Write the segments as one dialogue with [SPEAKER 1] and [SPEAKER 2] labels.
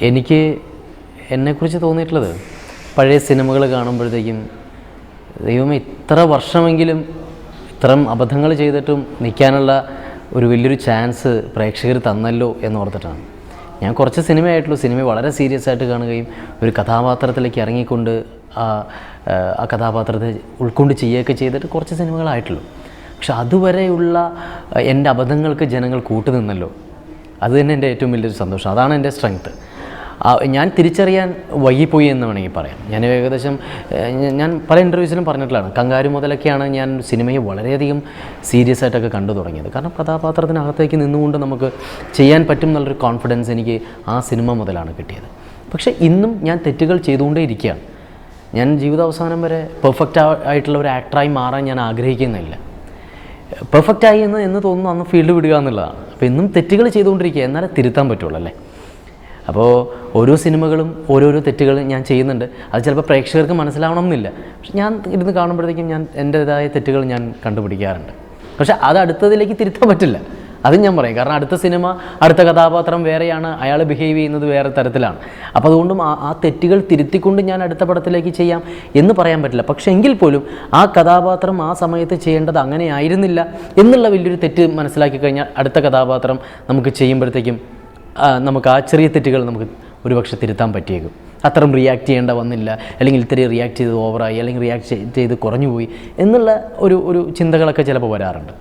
[SPEAKER 1] എനിക്ക് എന്നെക്കുറിച്ച് തോന്നിയിട്ടുള്ളത് പഴയ സിനിമകൾ കാണുമ്പോഴത്തേക്കും ദൈവമേ ഇത്ര വർഷമെങ്കിലും ഇത്തരം അബദ്ധങ്ങൾ ചെയ്തിട്ടും നിൽക്കാനുള്ള ഒരു വലിയൊരു ചാൻസ് പ്രേക്ഷകർ തന്നല്ലോ എന്നോർത്തിട്ടാണ്. ഞാൻ കുറച്ച് സിനിമയായിട്ടുള്ളൂ, സിനിമ വളരെ സീരിയസ് ആയിട്ട് കാണുകയും ഒരു കഥാപാത്രത്തിലേക്ക് ഇറങ്ങിക്കൊണ്ട് ആ കഥാപാത്രത്തെ ഉൾക്കൊണ്ട് ചെയ്യുകയൊക്കെ ചെയ്തിട്ട് കുറച്ച് സിനിമകളായിട്ടുള്ളൂ. പക്ഷെ അതുവരെയുള്ള എൻ്റെ അബദ്ധങ്ങൾക്ക് ജനങ്ങൾ കൂട്ടുനിന്നല്ലോ, അത് തന്നെ എൻ്റെ ഏറ്റവും വലിയൊരു സന്തോഷം. അതാണ് എൻ്റെ സ്ട്രെങ്ത്ത്. ഞാൻ തിരിച്ചറിയാൻ വൈകിപ്പോയി എന്ന് വേണമെങ്കിൽ പറയാം. ഞാൻ ഏകദേശം ഞാൻ പല ഇൻ്റർവ്യൂസിലും പറഞ്ഞിട്ടുള്ളതാണ്, കങ്കാരു മുതലൊക്കെയാണ് ഞാൻ സിനിമയെ വളരെയധികം സീരിയസ് ആയിട്ടൊക്കെ കണ്ടു തുടങ്ങിയത്. കാരണം കഥാപാത്രത്തിനകത്തേക്ക് നിന്നുകൊണ്ട് നമുക്ക് ചെയ്യാൻ പറ്റും എന്നുള്ളൊരു കോൺഫിഡൻസ് എനിക്ക് ആ സിനിമ മുതലാണ് കിട്ടിയത്. പക്ഷേ ഇന്നും ഞാൻ തെറ്റുകൾ ചെയ്തുകൊണ്ടേ ഇരിക്കുകയാണ്. ഞാൻ ജീവിതാവസാനം വരെ പെർഫെക്റ്റ് ആയിട്ടുള്ള ഒരു ആക്ടറായി മാറാൻ ഞാൻ ആഗ്രഹിക്കുന്നില്ല. പെർഫെക്റ്റായി എന്ന് തോന്നുന്നു അന്ന് ഫീൽഡ് വിടുക എന്നുള്ളതാണ്. അപ്പോൾ ഇന്നും തെറ്റുകൾ ചെയ്തുകൊണ്ടിരിക്കുക, എന്നാലേ തിരുത്താൻ പറ്റുള്ളൂ അല്ലേ. അപ്പോൾ ഓരോ സിനിമകളും ഓരോരോ തെറ്റുകൾ ഞാൻ ചെയ്യുന്നുണ്ട്. അത് ചിലപ്പോൾ പ്രേക്ഷകർക്ക് മനസ്സിലാവണം എന്നില്ല. പക്ഷെ ഞാൻ ഇരുന്ന് കാണുമ്പോഴത്തേക്കും ഞാൻ എൻ്റേതായ തെറ്റുകൾ ഞാൻ കണ്ടുപിടിക്കാറുണ്ട്. പക്ഷേ അത് അടുത്തതിലേക്ക് തിരുത്താൻ പറ്റില്ല, അതും ഞാൻ പറയും. കാരണം അടുത്ത സിനിമ, അടുത്ത കഥാപാത്രം വേറെയാണ്, അയാൾ ബിഹേവ് ചെയ്യുന്നത് വേറെ തരത്തിലാണ്. അപ്പോൾ അതുകൊണ്ടും ആ തെറ്റുകൾ തിരുത്തിക്കൊണ്ട് ഞാൻ അടുത്ത പടത്തിലേക്ക് ചെയ്യാം എന്ന് പറയാൻ പറ്റില്ല. പക്ഷേ എങ്കിൽ പോലും ആ കഥാപാത്രം ആ സമയത്ത് ചെയ്യേണ്ടത് അങ്ങനെ ആയിരുന്നില്ല എന്നുള്ള വലിയൊരു തെറ്റ് മനസ്സിലാക്കി കഴിഞ്ഞാൽ അടുത്ത കഥാപാത്രം നമുക്ക് ചെയ്യുമ്പോഴത്തേക്കും നമുക്ക് ആ ചെറിയ തെറ്റുകൾ നമുക്ക് ഒരുപക്ഷെ തിരുത്താൻ പറ്റിയേക്കും. അത്രയും റിയാക്ട് ചെയ്യേണ്ട വന്നില്ല, അല്ലെങ്കിൽ ഇത്രയും റിയാക്ട് ചെയ്ത് ഓവറായി, അല്ലെങ്കിൽ റിയാക്ട് ചെയ്ത് കുറഞ്ഞുപോയി എന്നുള്ള ഒരു ചിന്തകളൊക്കെ ചിലപ്പോൾ വരാറുണ്ട്.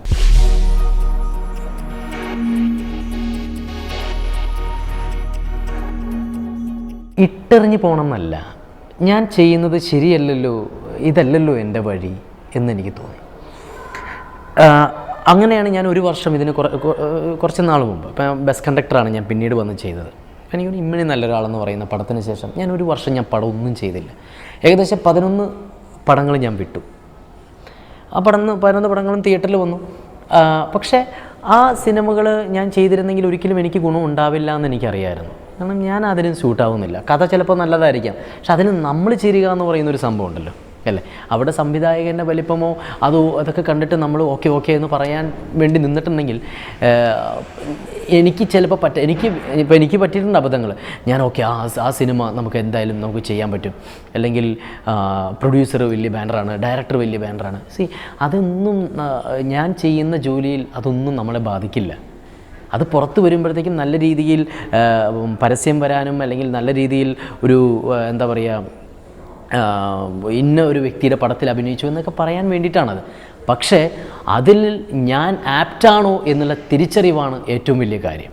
[SPEAKER 1] ഇട്ടെറിഞ്ഞ് പോകണം എന്നല്ല, ഞാൻ ചെയ്യുന്നത് ശരിയല്ലല്ലോ, ഇതല്ലല്ലോ എൻ്റെ വഴി എന്നെനിക്ക് തോന്നി. അങ്ങനെയാണ് ഞാൻ ഒരു വർഷം ഇതിന് കുറച്ച് നാൾ മുമ്പ്, ഇപ്പം ബസ് കണ്ടക്ടറാണ് ഞാൻ പിന്നീട് വന്ന് ചെയ്തത്. എനിക്ക് ഇമ്മണി നല്ലൊരാളെന്ന് പറയുന്ന പടത്തിന് ശേഷം ഞാൻ ഒരു വർഷം ഞാൻ പടം ഒന്നും ചെയ്തില്ല. ഏകദേശം 11 പടങ്ങൾ ഞാൻ വിട്ടു. ആ 11 പടങ്ങളും തിയേറ്ററിൽ വന്നു. പക്ഷേ ആ സിനിമകൾ ഞാൻ ചെയ്തിരുന്നെങ്കിൽ ഒരിക്കലും എനിക്ക് ഗുണം ഉണ്ടാവില്ല എന്ന് എനിക്കറിയാമായിരുന്നു. കാരണം ഞാൻ അതിന് സ്യൂട്ടാവുന്നില്ല. കഥ ചിലപ്പോൾ നല്ലതായിരിക്കാം, പക്ഷെ അതിന് നമ്മൾ ചേരുക എന്ന് പറയുന്നൊരു സംഭവം ഉണ്ടല്ലോ അല്ലേ. അവിടെ സംവിധായകൻ്റെ വലിപ്പമോ അതൊക്കെ കണ്ടിട്ട് നമ്മൾ ഓക്കെ എന്ന് പറയാൻ വേണ്ടി നിന്നിട്ടുണ്ടെങ്കിൽ എനിക്ക് ചിലപ്പോൾ എനിക്ക് പറ്റിയിട്ടുണ്ട് അബദ്ധങ്ങൾ. ഞാൻ ആ സിനിമ നമുക്ക് ചെയ്യാൻ പറ്റും, അല്ലെങ്കിൽ പ്രൊഡ്യൂസർ വലിയ ബാനറാണ്, ഡയറക്ടർ വലിയ ബാനറാണ്. അതൊന്നും ഞാൻ ചെയ്യുന്ന ജോലിയിൽ അതൊന്നും നമ്മളെ ബാധിക്കില്ല. അത് പുറത്ത് വരുമ്പോഴത്തേക്കും നല്ല രീതിയിൽ പരസ്യം വരാനും, അല്ലെങ്കിൽ നല്ല രീതിയിൽ ഒരു എന്താ പറയുക, ഇന്ന ഒരു വ്യക്തിയുടെ പടത്തിൽ അഭിനയിച്ചു എന്നൊക്കെ പറയാൻ വേണ്ടിയിട്ടാണത്. പക്ഷേ അതിൽ ഞാൻ ആപ്റ്റാണോ എന്നുള്ള തിരിച്ചറിവാണ് ഏറ്റവും വലിയ കാര്യം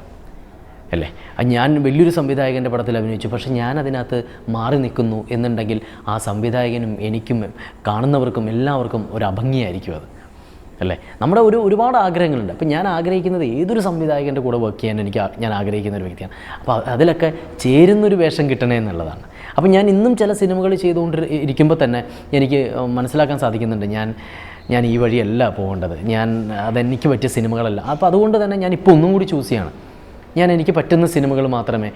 [SPEAKER 1] അല്ലേ. ഞാൻ വലിയൊരു സംവിധായകൻ്റെ പടത്തിൽ അഭിനയിച്ചു, പക്ഷേ ഞാൻ അതിനകത്ത് മാറി നിൽക്കുന്നു എന്നുണ്ടെങ്കിൽ ആ സംവിധായകനും എനിക്കും കാണുന്നവർക്കും എല്ലാവർക്കും ഒരു അഭംഗിയായിരിക്കും അത് അല്ലേ. നമ്മുടെ ഒരുപാട് ആഗ്രഹങ്ങളുണ്ട്. അപ്പം ഞാൻ ആഗ്രഹിക്കുന്നത് ഏതൊരു സംവിധായകൻ്റെ കൂടെ വർക്ക് ചെയ്യാൻ ഞാൻ ആഗ്രഹിക്കുന്ന ഒരു വ്യക്തിയാണ്. അപ്പോൾ അതിലൊക്കെ ചേരുന്നൊരു വേഷം കിട്ടണേ എന്നുള്ളതാണ്. അപ്പം ഞാൻ ഇന്നും ചില സിനിമകൾ ചെയ്തുകൊണ്ട് ഇരിക്കുമ്പോൾ തന്നെ എനിക്ക് മനസ്സിലാക്കാൻ സാധിക്കുന്നുണ്ട്, ഞാൻ ഈ വഴിയല്ല പോകേണ്ടത്, അതെനിക്ക് പറ്റിയ സിനിമകളല്ല. അപ്പോൾ അതുകൊണ്ട് തന്നെ ഞാനിപ്പോൾ ഒന്നും കൂടി ചൂസ് ചെയ്യണം. എനിക്ക് പറ്റുന്ന സിനിമകൾ മാത്രമേ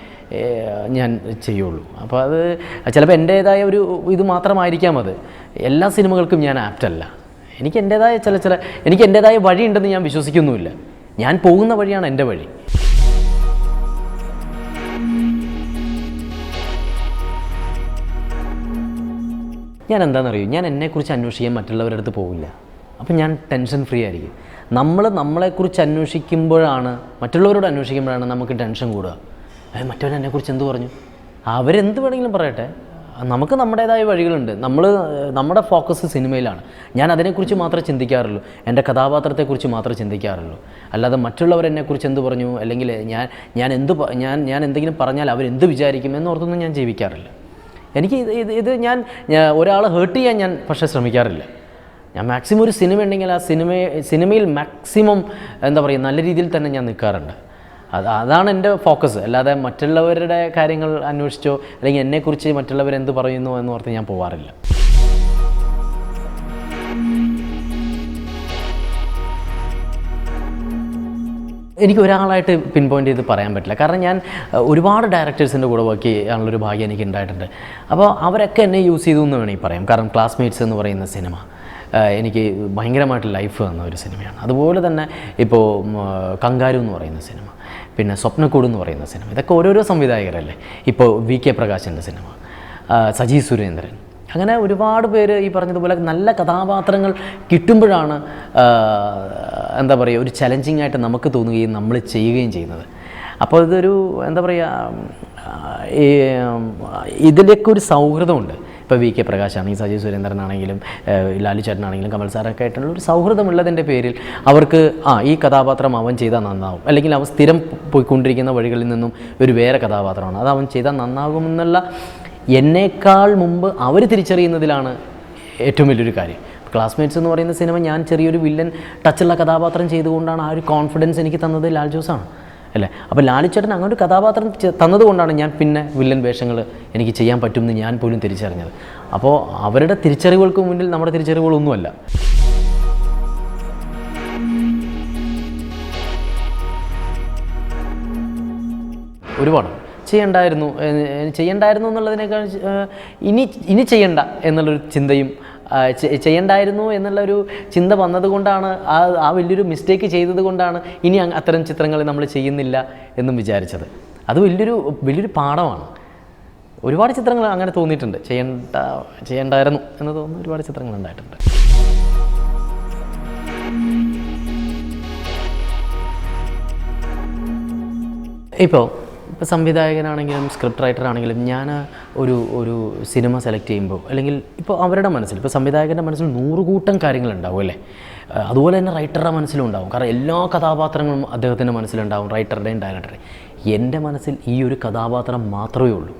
[SPEAKER 1] ഞാൻ ചെയ്യുള്ളൂ. അപ്പോൾ അത് ചിലപ്പോൾ എൻ്റേതായ ഒരു ഇത് മാത്രമായിരിക്കാം. അത് എല്ലാ സിനിമകൾക്കും ഞാൻ ആപ്റ്റല്ല. എനിക്ക് എൻ്റേതായ വഴിയുണ്ടെന്ന് ഞാൻ വിശ്വസിക്കുന്നുമില്ല. ഞാൻ പോകുന്ന വഴിയാണ് എൻ്റെ വഴി. ഞാൻ എന്താണെന്നറിയോ, ഞാൻ എന്നെക്കുറിച്ച് അന്വേഷിക്കാൻ മറ്റുള്ളവരുടെ അടുത്ത് പോകില്ല. അപ്പം ഞാൻ ടെൻഷൻ ഫ്രീ ആയിരിക്കും. നമ്മളെക്കുറിച്ച് അന്വേഷിക്കുമ്പോഴാണ്, മറ്റുള്ളവരോട് അന്വേഷിക്കുമ്പോഴാണ് നമുക്ക് ടെൻഷൻ കൂടുക. മറ്റവരെന്നെക്കുറിച്ച് എന്ത് പറഞ്ഞു, അവരെന്ത് വേണമെങ്കിലും പറയട്ടെ, നമുക്ക് നമ്മുടേതായ വഴികളുണ്ട്. നമ്മുടെ ഫോക്കസ് സിനിമയിലാണ്. ഞാൻ അതിനെക്കുറിച്ച് മാത്രമേ ചിന്തിക്കാറുള്ളൂ, എൻ്റെ കഥാപാത്രത്തെക്കുറിച്ച് മാത്രമേ ചിന്തിക്കാറുള്ളൂ. അല്ലാതെ മറ്റുള്ളവരെന്നെക്കുറിച്ച് എന്ത് പറഞ്ഞു, അല്ലെങ്കിൽ ഞാൻ എന്തെങ്കിലും പറഞ്ഞാൽ അവരെന്ത് വിചാരിക്കും എന്നോർത്തൊന്നും ഞാൻ ജീവിക്കാറില്ല. എനിക്ക് ഞാൻ ഒരാളെ ഹേർട്ട് ചെയ്യാൻ ഞാൻ പക്ഷേ ശ്രമിക്കാറില്ല. ഞാൻ മാക്സിമം ഒരു സിനിമ ഉണ്ടെങ്കിൽ ആ സിനിമയിൽ മാക്സിമം എന്താ പറയുക, നല്ല രീതിയിൽ തന്നെ ഞാൻ നിൽക്കാറുണ്ട്. അതാണ് എൻ്റെ ഫോക്കസ്. അല്ലാതെ മറ്റുള്ളവരുടെ കാര്യങ്ങൾ അന്വേഷിച്ചോ, അല്ലെങ്കിൽ എന്നെക്കുറിച്ച് മറ്റുള്ളവരെന്ത് പറയുന്നു എന്നോർത്ത് ഞാൻ പോകാറില്ല. എനിക്ക് ഒരാളായിട്ട് പിൻ പോയിൻ്റ് ചെയ്ത് പറയാൻ പറ്റില്ല. കാരണം ഞാൻ ഒരുപാട് ഡയറക്ടേഴ്സിൻ്റെ കൂടെ വർക്ക് ചെയ്യാനുള്ളൊരു ഭാഗ്യം എനിക്ക് ഉണ്ടായിട്ടുണ്ട്. അപ്പോൾ അവരൊക്കെ എന്നെ യൂസ് ചെയ്തു എന്ന് വേണമെങ്കിൽ പറയാം. കാരണം ക്ലാസ്മേറ്റ്സ് എന്ന് പറയുന്ന സിനിമ എനിക്ക് ഭയങ്കരമായിട്ട് ലൈഫ് തന്ന ഒരു സിനിമയാണ്. അതുപോലെ തന്നെ ഇപ്പോൾ കങ്കാരു എന്ന് പറയുന്ന സിനിമ, പിന്നെ സ്വപ്നക്കൂട് എന്ന് പറയുന്ന സിനിമ, ഇതൊക്കെ ഓരോരോ സംവിധായകരല്ലേ. ഇപ്പോൾ VK പ്രകാശിൻ്റെ സിനിമ, സജി സുരേന്ദ്രൻ, അങ്ങനെ ഒരുപാട് പേര് ഈ പറഞ്ഞതുപോലെ നല്ല കഥാപാത്രങ്ങൾ കിട്ടുമ്പോഴാണ് എന്താ പറയുക ഒരു ചലഞ്ചിങ് ആയിട്ട് നമുക്ക് തോന്നുകയും നമ്മൾ ചെയ്യുകയും ചെയ്യുന്നത്. അപ്പോൾ ഇതൊരു എന്താ പറയുക, ഇതിലേക്ക് ഒരു സൗഹൃദമുണ്ട്. ഇപ്പോൾ VK പ്രകാശാണെങ്കിലും സജി സുരേന്ദ്രനാണെങ്കിലും ലാലു ചേട്ടനാണെങ്കിലും കമൽ സാറൊക്കെ ആയിട്ടുള്ള ഒരു സൗഹൃദമുള്ളതിൻ്റെ പേരിൽ അവർക്ക് ഈ കഥാപാത്രം അവൻ ചെയ്താൽ നന്നാവും, അല്ലെങ്കിൽ അവൻ സ്ഥിരം പോയിക്കൊണ്ടിരിക്കുന്ന വഴികളിൽ നിന്നും ഒരു വേറെ കഥാപാത്രമാണ്, അത് അവൻ ചെയ്താൽ നന്നാകുമെന്നുള്ള എന്നേക്കാൾ മുമ്പ് അവർ തിരിച്ചറിയുന്നതിലാണ് ഏറ്റവും വലിയൊരു കാര്യം. ക്ലാസ്മേറ്റ്സ് എന്ന് പറയുന്ന സിനിമ ഞാൻ ചെറിയൊരു വില്ലൻ ടച്ചുള്ള കഥാപാത്രം ചെയ്തുകൊണ്ടാണ് ആ ഒരു കോൺഫിഡൻസ് എനിക്ക് തന്നത് ലാൽ ജോസാണ് അല്ലേ. അപ്പോൾ ലാലുച്ചേട്ടൻ അങ്ങനെ ഒരു കഥാപാത്രം തന്നതുകൊണ്ടാണ് ഞാൻ പിന്നെ വില്ലൻ വേഷങ്ങൾ എനിക്ക് ചെയ്യാൻ പറ്റുമെന്ന് ഞാൻ പോലും തിരിച്ചറിഞ്ഞത്. അപ്പോൾ അവരുടെ തിരിച്ചറിവുകൾക്ക് മുന്നിൽ നമ്മുടെ തിരിച്ചറിവുകളൊന്നുമല്ല. ഒരുപാട് ചെയ്യണ്ടായിരുന്നു എന്നുള്ളതിനേക്കാൾ ഇനി ചെയ്യണ്ട എന്നുള്ളൊരു ചിന്തയും ചെയ്യണ്ടായിരുന്നു എന്നുള്ളൊരു ചിന്ത വന്നതുകൊണ്ടാണ് ആ വലിയൊരു മിസ്റ്റേക്ക് ചെയ്തത് കൊണ്ടാണ് ഇനി അത്തരം ചിത്രങ്ങൾ നമ്മൾ ചെയ്യുന്നില്ല എന്നും വിചാരിച്ചത്. അത് വലിയൊരു പാഠമാണ്. ഒരുപാട് ചിത്രങ്ങൾ അങ്ങനെ തോന്നിയിട്ടുണ്ട്, ചെയ്യണ്ടായിരുന്നു എന്ന് തോന്നുന്ന ഒരുപാട് ചിത്രങ്ങൾ ഉണ്ടായിട്ടുണ്ട്. ഇപ്പോൾ സംവിധായകനാണെങ്കിലും സ്ക്രിപ്റ്റ് റൈറ്റർ ആണെങ്കിലും ഞാൻ ഒരു സിനിമ സെലക്ട് ചെയ്യുമ്പോൾ, അല്ലെങ്കിൽ ഇപ്പോൾ അവരുടെ മനസ്സിൽ, ഇപ്പോൾ സംവിധായകൻ്റെ മനസ്സിൽ 100 കൂട്ടം കാര്യങ്ങളുണ്ടാവും അല്ലേ. അതുപോലെ തന്നെ റൈറ്ററുടെ മനസ്സിലും ഉണ്ടാവും. കാരണം എല്ലാ കഥാപാത്രങ്ങളും അദ്ദേഹത്തിൻ്റെ മനസ്സിലുണ്ടാവും, റൈറ്ററുടെയും ഡയറക്ടറുടെയും. എൻ്റെ മനസ്സിൽ ഈ ഒരു കഥാപാത്രം മാത്രമേ ഉള്ളൂ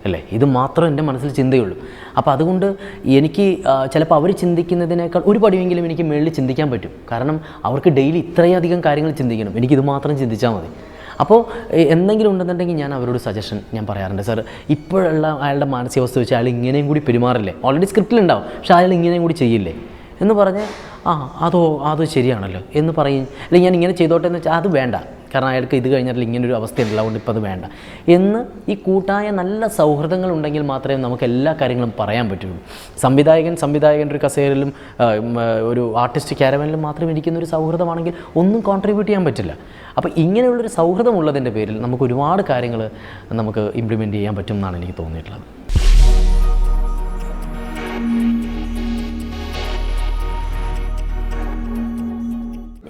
[SPEAKER 1] അല്ലേ, ഇത് മാത്രം എൻ്റെ മനസ്സിൽ ചിന്തയുള്ളൂ. അപ്പോൾ അതുകൊണ്ട് എനിക്ക് ചിലപ്പോൾ അവർ ചിന്തിക്കുന്നതിനേക്കാൾ ഒരു പടിയെങ്കിലും എനിക്ക് മേളിൽ ചിന്തിക്കാൻ പറ്റും. കാരണം അവർക്ക് ഡെയിലി ഇത്രയധികം കാര്യങ്ങൾ ചിന്തിക്കണം, എനിക്കിത് മാത്രം ചിന്തിച്ചാൽ മതി. അപ്പോൾ എന്തെങ്കിലും ഉണ്ടെന്നുണ്ടെങ്കിൽ ഞാൻ അവരോട് സജഷൻ ഞാൻ പറയാറുണ്ട്. സാർ ഇപ്പോഴുള്ള അയാളുടെ മാനസികാവസ്ഥ വെച്ച് അയാൾ ഇങ്ങനെയും കൂടി പെരുമാറില്ലേ, ഓൾറെഡി സ്ക്രിപ്റ്റിലുണ്ടാവും പക്ഷേ അയാൾ ഇങ്ങനെയും കൂടി ചെയ്യില്ലേ എന്ന് പറഞ്ഞ് അത് ശരിയാണല്ലോ എന്ന് പറയും. അല്ലെങ്കിൽ ഞാൻ ഇങ്ങനെ ചെയ്തോട്ടെ എന്ന് വെച്ചാൽ അത് വേണ്ട, കാരണം അയാൾക്ക് ഇത് കഴിഞ്ഞാൽ ഇങ്ങനൊരു അവസ്ഥയുണ്ടല്ലോ, അതുകൊണ്ട് ഇപ്പോൾ അത് വേണ്ട എന്ന് ഈ കൂട്ടായ നല്ല സൗഹൃദങ്ങൾ ഉണ്ടെങ്കിൽ മാത്രമേ നമുക്ക് എല്ലാ കാര്യങ്ങളും പറയാൻ പറ്റുള്ളൂ. സംവിധായകൻ്റെ ഒരു കസേരയിലും ഒരു ആർട്ടിസ്റ്റ് ക്യാരവനിലും മാത്രം ഇരിക്കുന്ന ഒരു സൗഹൃദമാണെങ്കിൽ ഒന്നും കോൺട്രിബ്യൂട്ട് ചെയ്യാൻ പറ്റില്ല. അപ്പോൾ ഇങ്ങനെയുള്ളൊരു സൗഹൃദമുള്ളതിൻ്റെ പേരിൽ നമുക്ക് ഒരുപാട് കാര്യങ്ങൾ നമുക്ക് ഇംപ്ലിമെൻറ്റ് ചെയ്യാൻ പറ്റും എന്നാണ് എനിക്ക് തോന്നിയിട്ടുള്ളത്.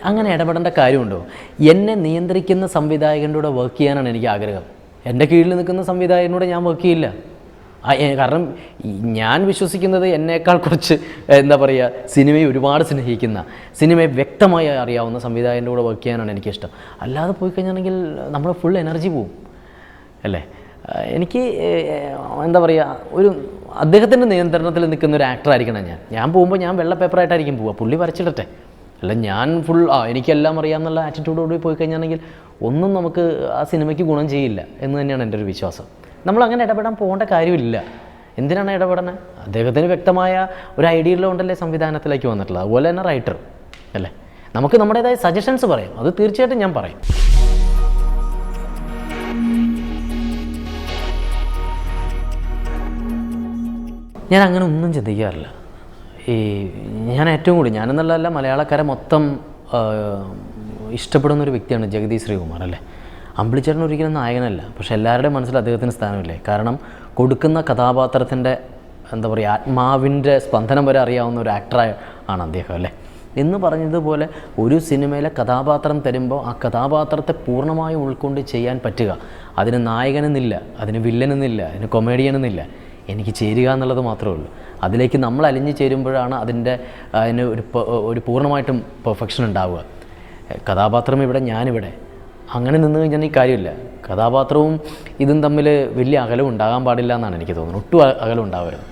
[SPEAKER 1] അങ്ങനെ ഇടപെടേണ്ട കാര്യമുണ്ടോ? എന്നെ നിയന്ത്രിക്കുന്ന സംവിധായകൻ്റെ കൂടെ വർക്ക് ചെയ്യാനാണ് എനിക്ക് ആഗ്രഹം. എൻ്റെ കീഴിൽ നിൽക്കുന്ന സംവിധായകനോട് ഞാൻ വർക്ക് ചെയ്യില്ല. കാരണം ഞാൻ വിശ്വസിക്കുന്നത് എന്നേക്കാൾ കുറച്ച് എന്താ പറയുക, സിനിമയെ ഒരുപാട് സ്നേഹിക്കുന്ന, സിനിമയെ വ്യക്തമായി അറിയാവുന്ന സംവിധായകൻ്റെ കൂടെ വർക്ക് ചെയ്യാനാണ് എനിക്കിഷ്ടം. അല്ലാതെ പോയി കഴിഞ്ഞാണെങ്കിൽ നമ്മുടെ ഫുൾ എനർജി പോവും അല്ലേ. എനിക്ക് എന്താ പറയുക, ഒരു അദ്ദേഹത്തിൻ്റെ നിയന്ത്രണത്തിൽ നിൽക്കുന്ന ഒരു ആക്ടറായിരിക്കണം ഞാൻ പോകുമ്പോൾ ഞാൻ വെള്ള പേപ്പറായിട്ടായിരിക്കും പോവുക, പുള്ളി വരച്ചിടട്ടെ. അല്ല ഞാൻ ഫുൾ എനിക്കെല്ലാം അറിയാമെന്നുള്ള ആറ്റിറ്റ്യൂഡോടുകൂടി പോയി കഴിഞ്ഞാണെങ്കിൽ ഒന്നും നമുക്ക് ആ സിനിമയ്ക്ക് ഗുണം ചെയ്യില്ല എന്ന് തന്നെയാണ് എൻ്റെ ഒരു വിശ്വാസം. നമ്മളങ്ങനെ ഇടപെടാൻ പോകേണ്ട കാര്യമില്ല. എന്തിനാണ് ഇടപെടുന്നത്? അദ്ദേഹത്തിന് വ്യക്തമായ ഒരു ഐഡിയ ഉള്ളതുകൊണ്ടല്ലേ സംവിധാനത്തിലേക്ക് വന്നിട്ടുള്ളത്. അതുപോലെ തന്നെ റൈറ്റർ അല്ലേ, നമുക്ക് നമ്മുടേതായ സജഷൻസ് പറയാം, അത് തീർച്ചയായിട്ടും ഞാൻ പറയും. ഞാൻ അങ്ങനെ ഒന്നും ചിന്തിക്കാറില്ല. ഞാൻ ഏറ്റവും കൂടുതൽ ഞാനെന്നുള്ളതല്ല, മലയാളക്കാരെ മൊത്തം ഇഷ്ടപ്പെടുന്നൊരു വ്യക്തിയാണ് ജഗതി ശ്രീകുമാർ അല്ലേ. അമ്പിളിച്ചേട്ടൻ ഒരിക്കലും നായകനല്ല, പക്ഷേ എല്ലാവരുടെയും മനസ്സിൽ അദ്ദേഹത്തിന് സ്ഥാനമില്ലേ. കാരണം കൊടുക്കുന്ന കഥാപാത്രത്തിൻ്റെ എന്താ പറയുക, ആത്മാവിൻ്റെ സ്പന്ദനം വരെ അറിയാവുന്ന ഒരു ആക്ടറാണ് അദ്ദേഹം അല്ലേ. എന്ന് പറഞ്ഞതുപോലെ ഒരു സിനിമയിലെ കഥാപാത്രം തരുമ്പോൾ ആ കഥാപാത്രത്തെ പൂർണ്ണമായും ഉൾക്കൊണ്ട് ചെയ്യാൻ പറ്റുക. അതിന് നായകനെന്നില്ല, അതിന് വില്ലനെന്നില്ല, അതിന് കൊമേഡിയനെന്നില്ല, എനിക്ക് ചേരുക എന്നുള്ളത് മാത്രമേ ഉള്ളൂ. അതിലേക്ക് നമ്മൾ അലിഞ്ഞു ചേരുമ്പോഴാണ് അതിന് ഒരു പൂർണ്ണമായിട്ടും പെർഫെക്ഷൻ ഉണ്ടാവുക. കഥാപാത്രം ഇവിടെ, ഞാനിവിടെ, അങ്ങനെ നിന്ന് കഴിഞ്ഞാൽ ഈ കാര്യമില്ല. കഥാപാത്രവും ഇതും തമ്മിൽ വലിയ അകലം ഉണ്ടാകാൻ പാടില്ല എന്നാണ് എനിക്ക് തോന്നുന്നത്. ഒട്ടും അകലം ഉണ്ടാവരുത്.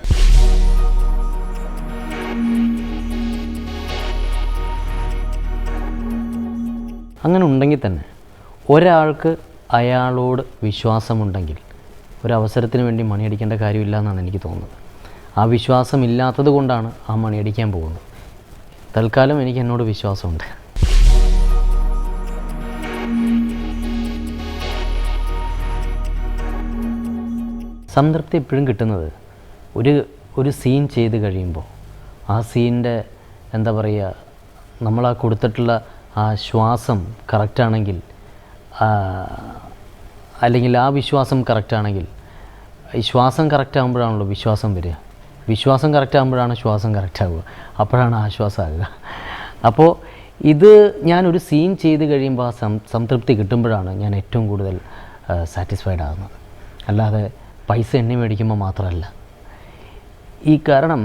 [SPEAKER 1] അങ്ങനെ ഉണ്ടെങ്കിൽ തന്നെ ഒരാൾക്ക് അയാളോട് വിശ്വാസമുണ്ടെങ്കിൽ ഒരവസരത്തിന് വേണ്ടി മണിയടിക്കേണ്ട കാര്യമില്ല എന്നാണ് എനിക്ക് തോന്നുന്നത്. ആ വിശ്വാസമില്ലാത്തത് കൊണ്ടാണ് ആ മണിയടിക്കാൻ പോകുന്നത്. തൽക്കാലം എനിക്ക് എന്നോട് വിശ്വാസമുണ്ട്. സംതൃപ്തി എപ്പോഴും കിട്ടുന്നത് ഒരു സീൻ ചെയ്ത് കഴിയുമ്പോൾ ആ സീനിൻ്റെ എന്താ പറയുക, നമ്മളാ കൊടുത്തിട്ടുള്ള ആ ശ്വാസം കറക്റ്റാണെങ്കിൽ അല്ലെങ്കിൽ ആ വിശ്വാസം കറക്റ്റാണെങ്കിൽ, ഈ ശ്വാസം കറക്റ്റാകുമ്പോഴാണല്ലോ വിശ്വാസം വരിക, വിശ്വാസം കറക്റ്റാകുമ്പോഴാണ് ശ്വാസം കറക്റ്റാവുക, അപ്പോഴാണ് ആശ്വാസമാകുക. അപ്പോൾ ഇത് ഞാനൊരു സീൻ ചെയ്ത് കഴിയുമ്പോൾ ആ സംതൃപ്തി കിട്ടുമ്പോഴാണ് ഞാൻ ഏറ്റവും കൂടുതൽ സാറ്റിസ്ഫൈഡ് ആകുന്നത്. അല്ലാതെ പൈസ എണ്ണി മേടിക്കുമ്പോൾ മാത്രമല്ല. ഈ കാരണം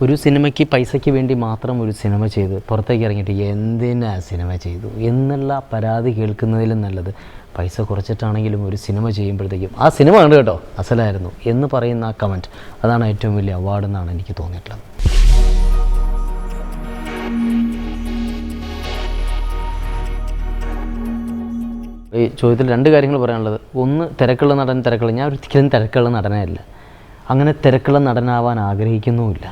[SPEAKER 1] ഒരു സിനിമയ്ക്ക് പൈസയ്ക്ക് വേണ്ടി മാത്രം ഒരു സിനിമ ചെയ്ത് പുറത്തേക്ക് ഇറങ്ങിയിട്ട് എന്തിനാ സിനിമ ചെയ്തു എന്നുള്ള പരാതി കേൾക്കുന്നതിലും നല്ലത് പൈസ കുറച്ചിട്ടാണെങ്കിലും ഒരു സിനിമ ചെയ്യുമ്പോഴത്തേക്കും ആ സിനിമ കണ്ടു കേട്ടോ അസലായിരുന്നു എന്ന് പറയുന്ന ആ കമൻറ്റ്, അതാണ് ഏറ്റവും വലിയ അവാർഡെന്നാണ് എനിക്ക് തോന്നിയിട്ടുള്ളത്. ഈ ചോദ്യത്തിൽ 2 കാര്യങ്ങൾ പറയാനുള്ളത്. ഒന്ന്, തിരക്കുള്ള നടൻ തിരക്കുള്ള, ഞാൻ ഒരിക്കലും തിരക്കുള്ള നടനേ അല്ല, അങ്ങനെ തിരക്കുള്ള നടനാവാൻ ആഗ്രഹിക്കുന്നുമില്ല.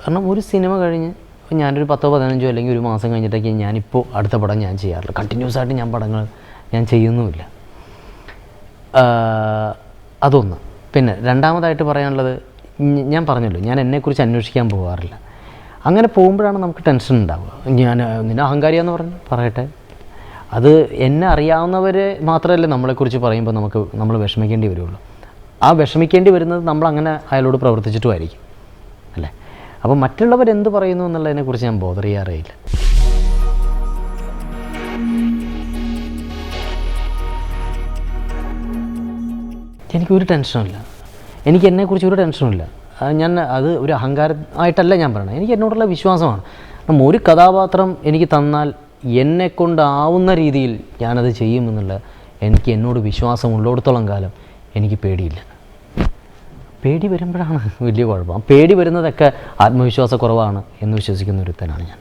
[SPEAKER 1] കാരണം ഒരു സിനിമ കഴിഞ്ഞ് ഞാനൊരു 10-15 അല്ലെങ്കിൽ ഒരു മാസം കഴിഞ്ഞിട്ടൊക്കെ ഞാനിപ്പോൾ അടുത്ത പടം ഞാൻ ചെയ്യാറില്ല. കണ്ടിന്യൂസ് ആയിട്ട് ഞാൻ പടങ്ങൾ ഞാൻ ചെയ്യുന്നുമില്ല. അതൊന്ന്. പിന്നെ രണ്ടാമതായിട്ട് പറയാനുള്ളത്, ഞാൻ പറഞ്ഞല്ലോ ഞാൻ എന്നെക്കുറിച്ച് അന്വേഷിക്കാൻ പോകാറില്ല. അങ്ങനെ പോകുമ്പോഴാണ് നമുക്ക് ടെൻഷൻ ഉണ്ടാവുക. ഞാൻ നിന്നെ അഹങ്കാരിയാന്ന് പറയട്ടെ, അത് എന്നെ അറിയാവുന്നവർ മാത്രമല്ലേ നമ്മളെക്കുറിച്ച് പറയുമ്പോൾ നമ്മൾ വിഷമിക്കേണ്ടി വരുള്ളൂ. ആ വിഷമിക്കേണ്ടി വരുന്നത് നമ്മളങ്ങനെ അയാളോട് പ്രവർത്തിച്ചിട്ടുമായിരിക്കും അല്ലേ. അപ്പോൾ മറ്റുള്ളവരെന്ത് പറയുന്നു എന്നുള്ളതിനെക്കുറിച്ച് ഞാൻ ബോധർ ചെയ്യാറേ ഇല്ല. എനിക്കൊരു ടെൻഷനുമില്ല, എനിക്ക് എന്നെക്കുറിച്ച് ഒരു ടെൻഷനുമില്ല. അത് ഒരു അഹങ്കാരമായിട്ടല്ല ഞാൻ പറയണത്, എനിക്ക് എന്നോടുള്ള വിശ്വാസമാണ്. ഒരു കഥാപാത്രം എനിക്ക് തന്നാൽ എന്നെക്കൊണ്ടാവുന്ന രീതിയിൽ ഞാനത് ചെയ്യുമെന്നുള്ള എനിക്ക് എന്നോട് വിശ്വാസമുള്ളിടത്തോളം കാലം എനിക്ക് പേടിയില്ല. പേടി വരുമ്പോഴാണ് വലിയ കുഴപ്പം. പേടി വരുന്നതൊക്കെ ആത്മവിശ്വാസക്കുറവാണ് എന്ന് വിശ്വസിക്കുന്ന ഒരുത്തനാണ് ഞാൻ.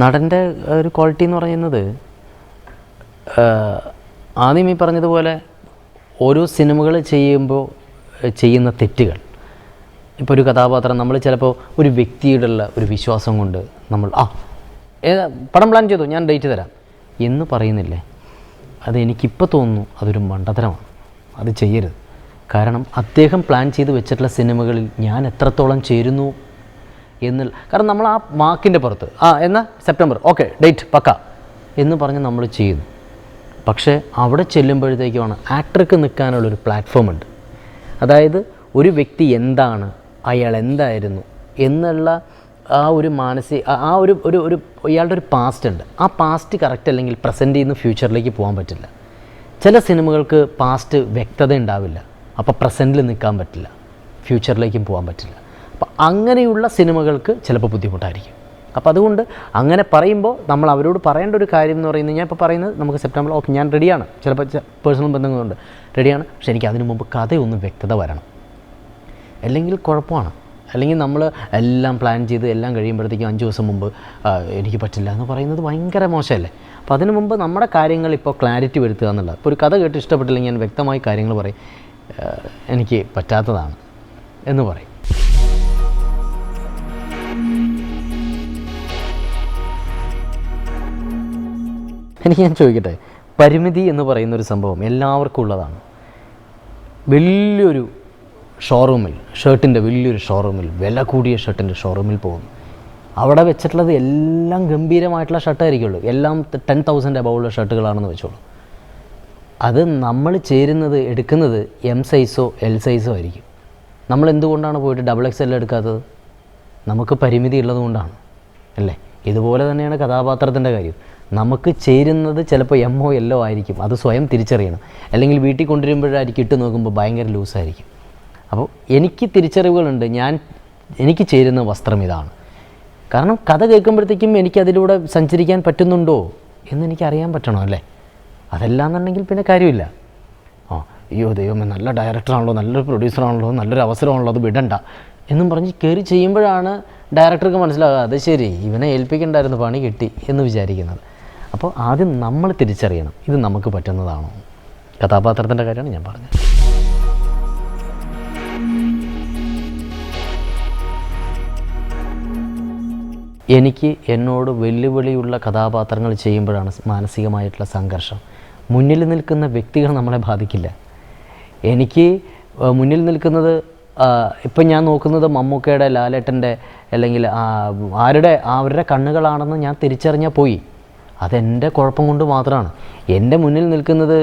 [SPEAKER 1] നടൻ്റെ ഒരു ക്വാളിറ്റി എന്ന് പറയുന്നത്, ആദ്യം ഈ പറഞ്ഞതുപോലെ ഓരോ സിനിമകൾ ചെയ്യുമ്പോൾ ചെയ്യുന്ന തെറ്റുകൾ. ഇപ്പോൾ ഒരു കഥാപാത്രം നമ്മൾ ചിലപ്പോൾ ഒരു വ്യക്തിയോടുള്ള ഒരു വിശ്വാസം കൊണ്ട് നമ്മൾ പടം പ്ലാൻ ചെയ്തു, ഞാൻ ഡേറ്റ് തരാം എന്ന് പറയുന്നില്ലേ, അത് എനിക്കിപ്പോൾ തോന്നുന്നു അതൊരു മണ്ടത്തരമാണ്. അത് ചെയ്യരുത്. കാരണം അദ്ദേഹം പ്ലാൻ ചെയ്ത് വെച്ചിട്ടുള്ള സിനിമകളിൽ ഞാൻ എത്രത്തോളം ചേരുന്നു എന്നുള്ള, കാരണം നമ്മൾ ആ മാർക്കിൻ്റെ പുറത്ത് എന്നാൽ സെപ്റ്റംബർ ഓക്കെ ഡേറ്റ് പക്ക എന്ന് പറഞ്ഞ് നമ്മൾ ചെയ്യുന്നു. പക്ഷേ അവിടെ ചെല്ലുമ്പോഴത്തേക്കുമാണ് ആക്ടർക്ക് നിൽക്കാനുള്ളൊരു പ്ലാറ്റ്ഫോം ഉണ്ട്. അതായത് ഒരു വ്യക്തി എന്താണ്, അയാൾ എന്തായിരുന്നു എന്നുള്ള ആ ഒരു ഒരു ഇയാളുടെ ഒരു പാസ്റ്റ് ഉണ്ട്. ആ പാസ്റ്റ് കറക്റ്റ് അല്ലെങ്കിൽ പ്രസൻറ്റിൽ നിന്ന് ഫ്യൂച്ചറിലേക്ക് പോകാൻ പറ്റില്ല. ചില സിനിമകൾക്ക് പാസ്റ്റ് വ്യക്തത ഉണ്ടാവില്ല, അപ്പോൾ പ്രസൻറ്റിൽ നിൽക്കാൻ പറ്റില്ല, ഫ്യൂച്ചറിലേക്കും പോകാൻ പറ്റില്ല. അപ്പോൾ അങ്ങനെയുള്ള സിനിമകൾക്ക് ചിലപ്പോൾ ബുദ്ധിമുട്ടായിരിക്കും. അപ്പോൾ അതുകൊണ്ട് അങ്ങനെ പറയുമ്പോൾ നമ്മൾ അവരോട് പറയേണ്ട ഒരു കാര്യം എന്ന് പറയുന്നത്, ഞാൻ ഇപ്പോൾ പറയുന്നത് നമുക്ക് സെപ്റ്റംബർ ഓക്കെ ഞാൻ റെഡിയാണ്, ചിലപ്പോൾ പേഴ്സണൽ ബന്ധങ്ങളുണ്ട് റെഡിയാണ്, പക്ഷേ എനിക്ക് അതിനു മുമ്പ് കഥയൊന്നും വ്യക്തത വരണം, അല്ലെങ്കിൽ കുഴപ്പമാണ്. അല്ലെങ്കിൽ നമ്മൾ എല്ലാം പ്ലാൻ ചെയ്ത് എല്ലാം കഴിയുമ്പോഴത്തേക്കും 5 ദിവസം മുമ്പ് എനിക്ക് പറ്റില്ല എന്ന് പറയുന്നത് ഭയങ്കര മോശമല്ലേ. അപ്പോൾ അതിനു മുമ്പ് നമ്മുടെ കാര്യങ്ങൾ ഇപ്പോൾ ക്ലാരിറ്റി വരുത്തുക എന്നുള്ളത്. ഇപ്പോൾ ഒരു കഥ കേട്ട് ഇഷ്ടപ്പെട്ടില്ലെങ്കിൽ ഞാൻ വ്യക്തമായി കാര്യങ്ങൾ പറയും, എനിക്ക് പറ്റാത്തതാണ് എന്ന് പറയും. ഞാൻ ചോദിക്കട്ടെ, പരിമിതി എന്ന് പറയുന്നൊരു സംഭവം എല്ലാവർക്കും ഉള്ളതാണ്. വലിയൊരു ഷോറൂമിൽ, ഷർട്ടിൻ്റെ വലിയൊരു ഷോറൂമിൽ, വില കൂടിയ ഷർട്ടിൻ്റെ ഷോറൂമിൽ പോകുന്നു. അവിടെ വെച്ചിട്ടുള്ളത് എല്ലാം ഗംഭീരമായിട്ടുള്ള ഷർട്ടായിരിക്കുള്ളൂ, എല്ലാം 10,000 അബവുള്ള ഷർട്ടുകളാണെന്ന് വെച്ചോളൂ. അത് നമ്മൾ എടുക്കുന്നത് M സൈസോ L സൈസോ ആയിരിക്കും. നമ്മൾ എന്തുകൊണ്ടാണ് പോയിട്ട് XXL എടുക്കാത്തത്? നമുക്ക് പരിമിതി ഉള്ളതുകൊണ്ടാണ് അല്ലേ. ഇതുപോലെ തന്നെയാണ് കഥാപാത്രത്തിൻ്റെ കാര്യം. നമുക്ക് ചേരുന്നത് ചിലപ്പോൾ M ഓ L ഓ ആയിരിക്കും, അത് സ്വയം തിരിച്ചറിയണം. അല്ലെങ്കിൽ വീട്ടിൽ കൊണ്ടുവരുമ്പോഴായിരിക്കും ഇട്ട് നോക്കുമ്പോൾ ഭയങ്കര ലൂസായിരിക്കും. അപ്പോൾ എനിക്ക് തിരിച്ചറിവുകളുണ്ട്, എനിക്ക് ചേരുന്ന വസ്ത്രം ഇതാണ്. കാരണം കഥ കേൾക്കുമ്പോഴത്തേക്കും എനിക്കതിലൂടെ സഞ്ചരിക്കാൻ പറ്റുന്നുണ്ടോ എന്നെനിക്കറിയാൻ പറ്റണം അല്ലേ. അതല്ലാന്നുണ്ടെങ്കിൽ പിന്നെ കാര്യമില്ല. അയ്യോ ദൈവമേ നല്ല ഡയറക്ടറാണല്ലോ, നല്ലൊരു പ്രൊഡ്യൂസറാണല്ലോ, നല്ലൊരു അവസരമാണല്ലോ, അത് വിടണ്ട എന്നും പറഞ്ഞ് കയറി ചെയ്യുമ്പോഴാണ് ഡയറക്ടർക്ക് മനസ്സിലാകുക അത് ശരി ഇവനെ ഏൽപ്പിക്കണ്ടായിരുന്നു, പണി കിട്ടി എന്ന് വിചാരിക്കുന്നത്. അപ്പോൾ ആദ്യം നമ്മൾ തിരിച്ചറിയണം ഇത് നമുക്ക് പറ്റുന്നതാണോ. കഥാപാത്രത്തിൻ്റെ കാര്യമാണ് ഞാൻ പറഞ്ഞത്. എനിക്ക് എന്നോട് വെല്ലുവിളിയുള്ള കഥാപാത്രങ്ങൾ ചെയ്യുമ്പോഴാണ് മാനസികമായിട്ടുള്ള സംഘർഷം. മുന്നിൽ നിൽക്കുന്ന വ്യക്തികൾ നമ്മളെ ബാധിക്കില്ല. എനിക്ക് മുന്നിൽ നിൽക്കുന്നത് ഇപ്പം ഞാൻ നോക്കുന്നത് മമ്മൂക്കയുടെ, ലാലേട്ടൻ്റെ അല്ലെങ്കിൽ അവരുടെ കണ്ണുകളാണെന്ന് ഞാൻ തിരിച്ചറിഞ്ഞാൽ പോയി. അതെൻ്റെ കുഴപ്പം കൊണ്ട് മാത്രമാണ്. എൻ്റെ മുന്നിൽ നിൽക്കുന്നത്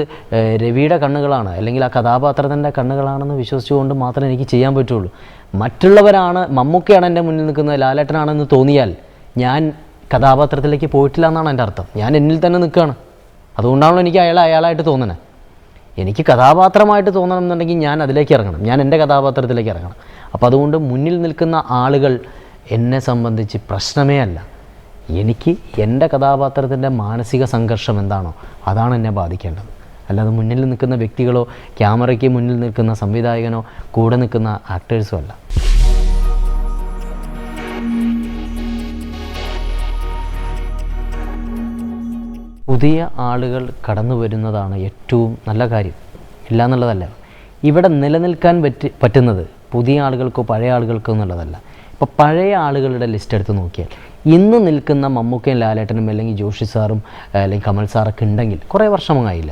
[SPEAKER 1] രവിയുടെ കണ്ണുകളാണ് അല്ലെങ്കിൽ ആ കഥാപാത്രത്തിൻ്റെ കണ്ണുകളാണെന്ന് വിശ്വസിച്ചുകൊണ്ട് മാത്രമേ എനിക്ക് ചെയ്യാൻ പറ്റുള്ളൂ. മറ്റുള്ളവരാണ്, മമ്മൂക്കയാണ് എൻ്റെ മുന്നിൽ നിൽക്കുന്നത്, ലാലേട്ടനാണെന്ന് തോന്നിയാൽ ഞാൻ കഥാപാത്രത്തിലേക്ക് പോയിട്ടില്ല എന്നാണ് എൻ്റെ അർത്ഥം. ഞാൻ എന്നിൽ തന്നെ നിൽക്കുകയാണ്. അതുകൊണ്ടാണല്ലോ എനിക്ക് അയാളായിട്ട് തോന്നണേ. എനിക്ക് കഥാപാത്രമായിട്ട് തോന്നണം എന്നുണ്ടെങ്കിൽ ഞാൻ അതിലേക്ക് ഇറങ്ങണം, ഞാൻ എൻ്റെ കഥാപാത്രത്തിലേക്ക് ഇറങ്ങണം. അപ്പോൾ അതുകൊണ്ട് മുന്നിൽ നിൽക്കുന്ന ആളുകൾ എന്നെ സംബന്ധിച്ച് പ്രശ്നമേ അല്ല. എനിക്ക് എൻ്റെ കഥാപാത്രത്തിൻ്റെ മാനസിക സംഘർഷം എന്താണോ അതാണ് എന്നെ ബാധിക്കേണ്ടത്. അല്ലാതെ മുന്നിൽ നിൽക്കുന്ന വ്യക്തികളോ ക്യാമറയ്ക്ക് മുന്നിൽ നിൽക്കുന്ന സംവിധായകനോ കൂടെ നിൽക്കുന്ന ആക്ടേഴ്സോ അല്ല. പുതിയ ആളുകൾ കടന്നു വരുന്നതാണ് ഏറ്റവും നല്ല കാര്യം, ഇല്ല എന്നുള്ളതല്ല. ഇവിടെ നിലനിൽക്കാൻ പറ്റുന്നത് പുതിയ ആളുകൾക്കോ പഴയ ആളുകൾക്കോ എന്നുള്ളതല്ല. ഇപ്പോൾ പഴയ ആളുകളുടെ ലിസ്റ്റ് എടുത്ത് നോക്കിയാൽ ഇന്ന് നിൽക്കുന്ന മമ്മൂക്കയും ലാലേട്ടനും അല്ലെങ്കിൽ ജോഷി സാറും അല്ലെങ്കിൽ കമൽ സാറൊക്കെ ഉണ്ടെങ്കിൽ കുറേ വർഷമായില്ല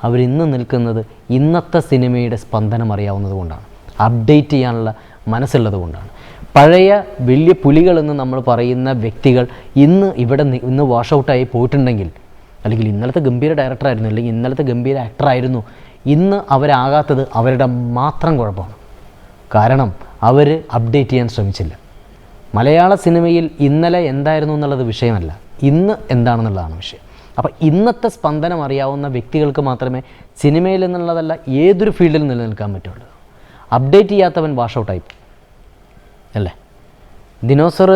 [SPEAKER 1] അവരിന്ന് നിൽക്കുന്നത് ഇന്നത്തെ സിനിമയുടെ സ്പന്ദനം അറിയാവുന്നത് കൊണ്ടാണ്, അപ്ഡേറ്റ് ചെയ്യാനുള്ള മനസ്സുള്ളത് കൊണ്ടാണ്. പഴയ വലിയ പുലികളെന്ന് നമ്മൾ പറയുന്ന വ്യക്തികൾ ഇന്ന് വാഷ് ഔട്ടായി പോയിട്ടുണ്ടെങ്കിൽ, അല്ലെങ്കിൽ ഇന്നലത്തെ ഗംഭീര ഡയറക്ടറായിരുന്നു അല്ലെങ്കിൽ ഇന്നലത്തെ ഗംഭീര ആക്ടറായിരുന്നു, ഇന്ന് അവരാകാത്തത് അവരുടെ മാത്രം കുഴപ്പമാണ്. കാരണം അവർ അപ്ഡേറ്റ് ചെയ്യാൻ ശ്രമിച്ചില്ല. മലയാള സിനിമയിൽ ഇന്നലെ എന്തായിരുന്നു എന്നുള്ളത് വിഷയമല്ല, ഇന്ന് എന്താണെന്നുള്ളതാണ് വിഷയം. അപ്പോൾ ഇന്നത്തെ സ്പന്ദനം അറിയാവുന്ന വ്യക്തികൾക്ക് മാത്രമേ സിനിമയിൽ എന്നുള്ളതല്ല ഏതൊരു ഫീൽഡിൽ നിലനിൽക്കാൻ പറ്റുള്ളൂ. അപ്ഡേറ്റ് ചെയ്യാത്തവൻ വാഷ് ഔട്ടായി അല്ലേ. ദിനോസർ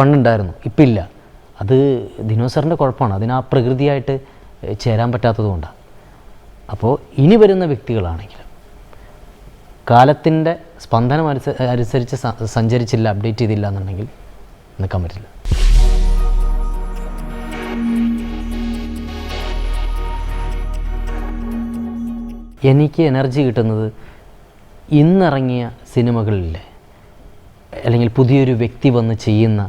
[SPEAKER 1] പണ്ടുണ്ടായിരുന്നു, ഇപ്പം ഇല്ല. അത് ദിനോസറിൻ്റെ കുഴപ്പമാണ്, അതിന് ആ പ്രകൃതിയായിട്ട് ചേരാൻ പറ്റാത്തതുകൊണ്ടാണ്. അപ്പോൾ ഇനി വരുന്ന വ്യക്തികളാണെങ്കിലും കാലത്തിൻ്റെ സ്പന്ദനം അനുസരിച്ച് സഞ്ചരിച്ചില്ല, അപ്ഡേറ്റ് ചെയ്തില്ല എന്നുണ്ടെങ്കിൽ നിൽക്കാൻ പറ്റില്ല. എനിക്ക് എനർജി കിട്ടുന്നത് ഇന്നിറങ്ങിയ സിനിമകളിലെ അല്ലെങ്കിൽ പുതിയൊരു വ്യക്തി വന്ന് ചെയ്യുന്ന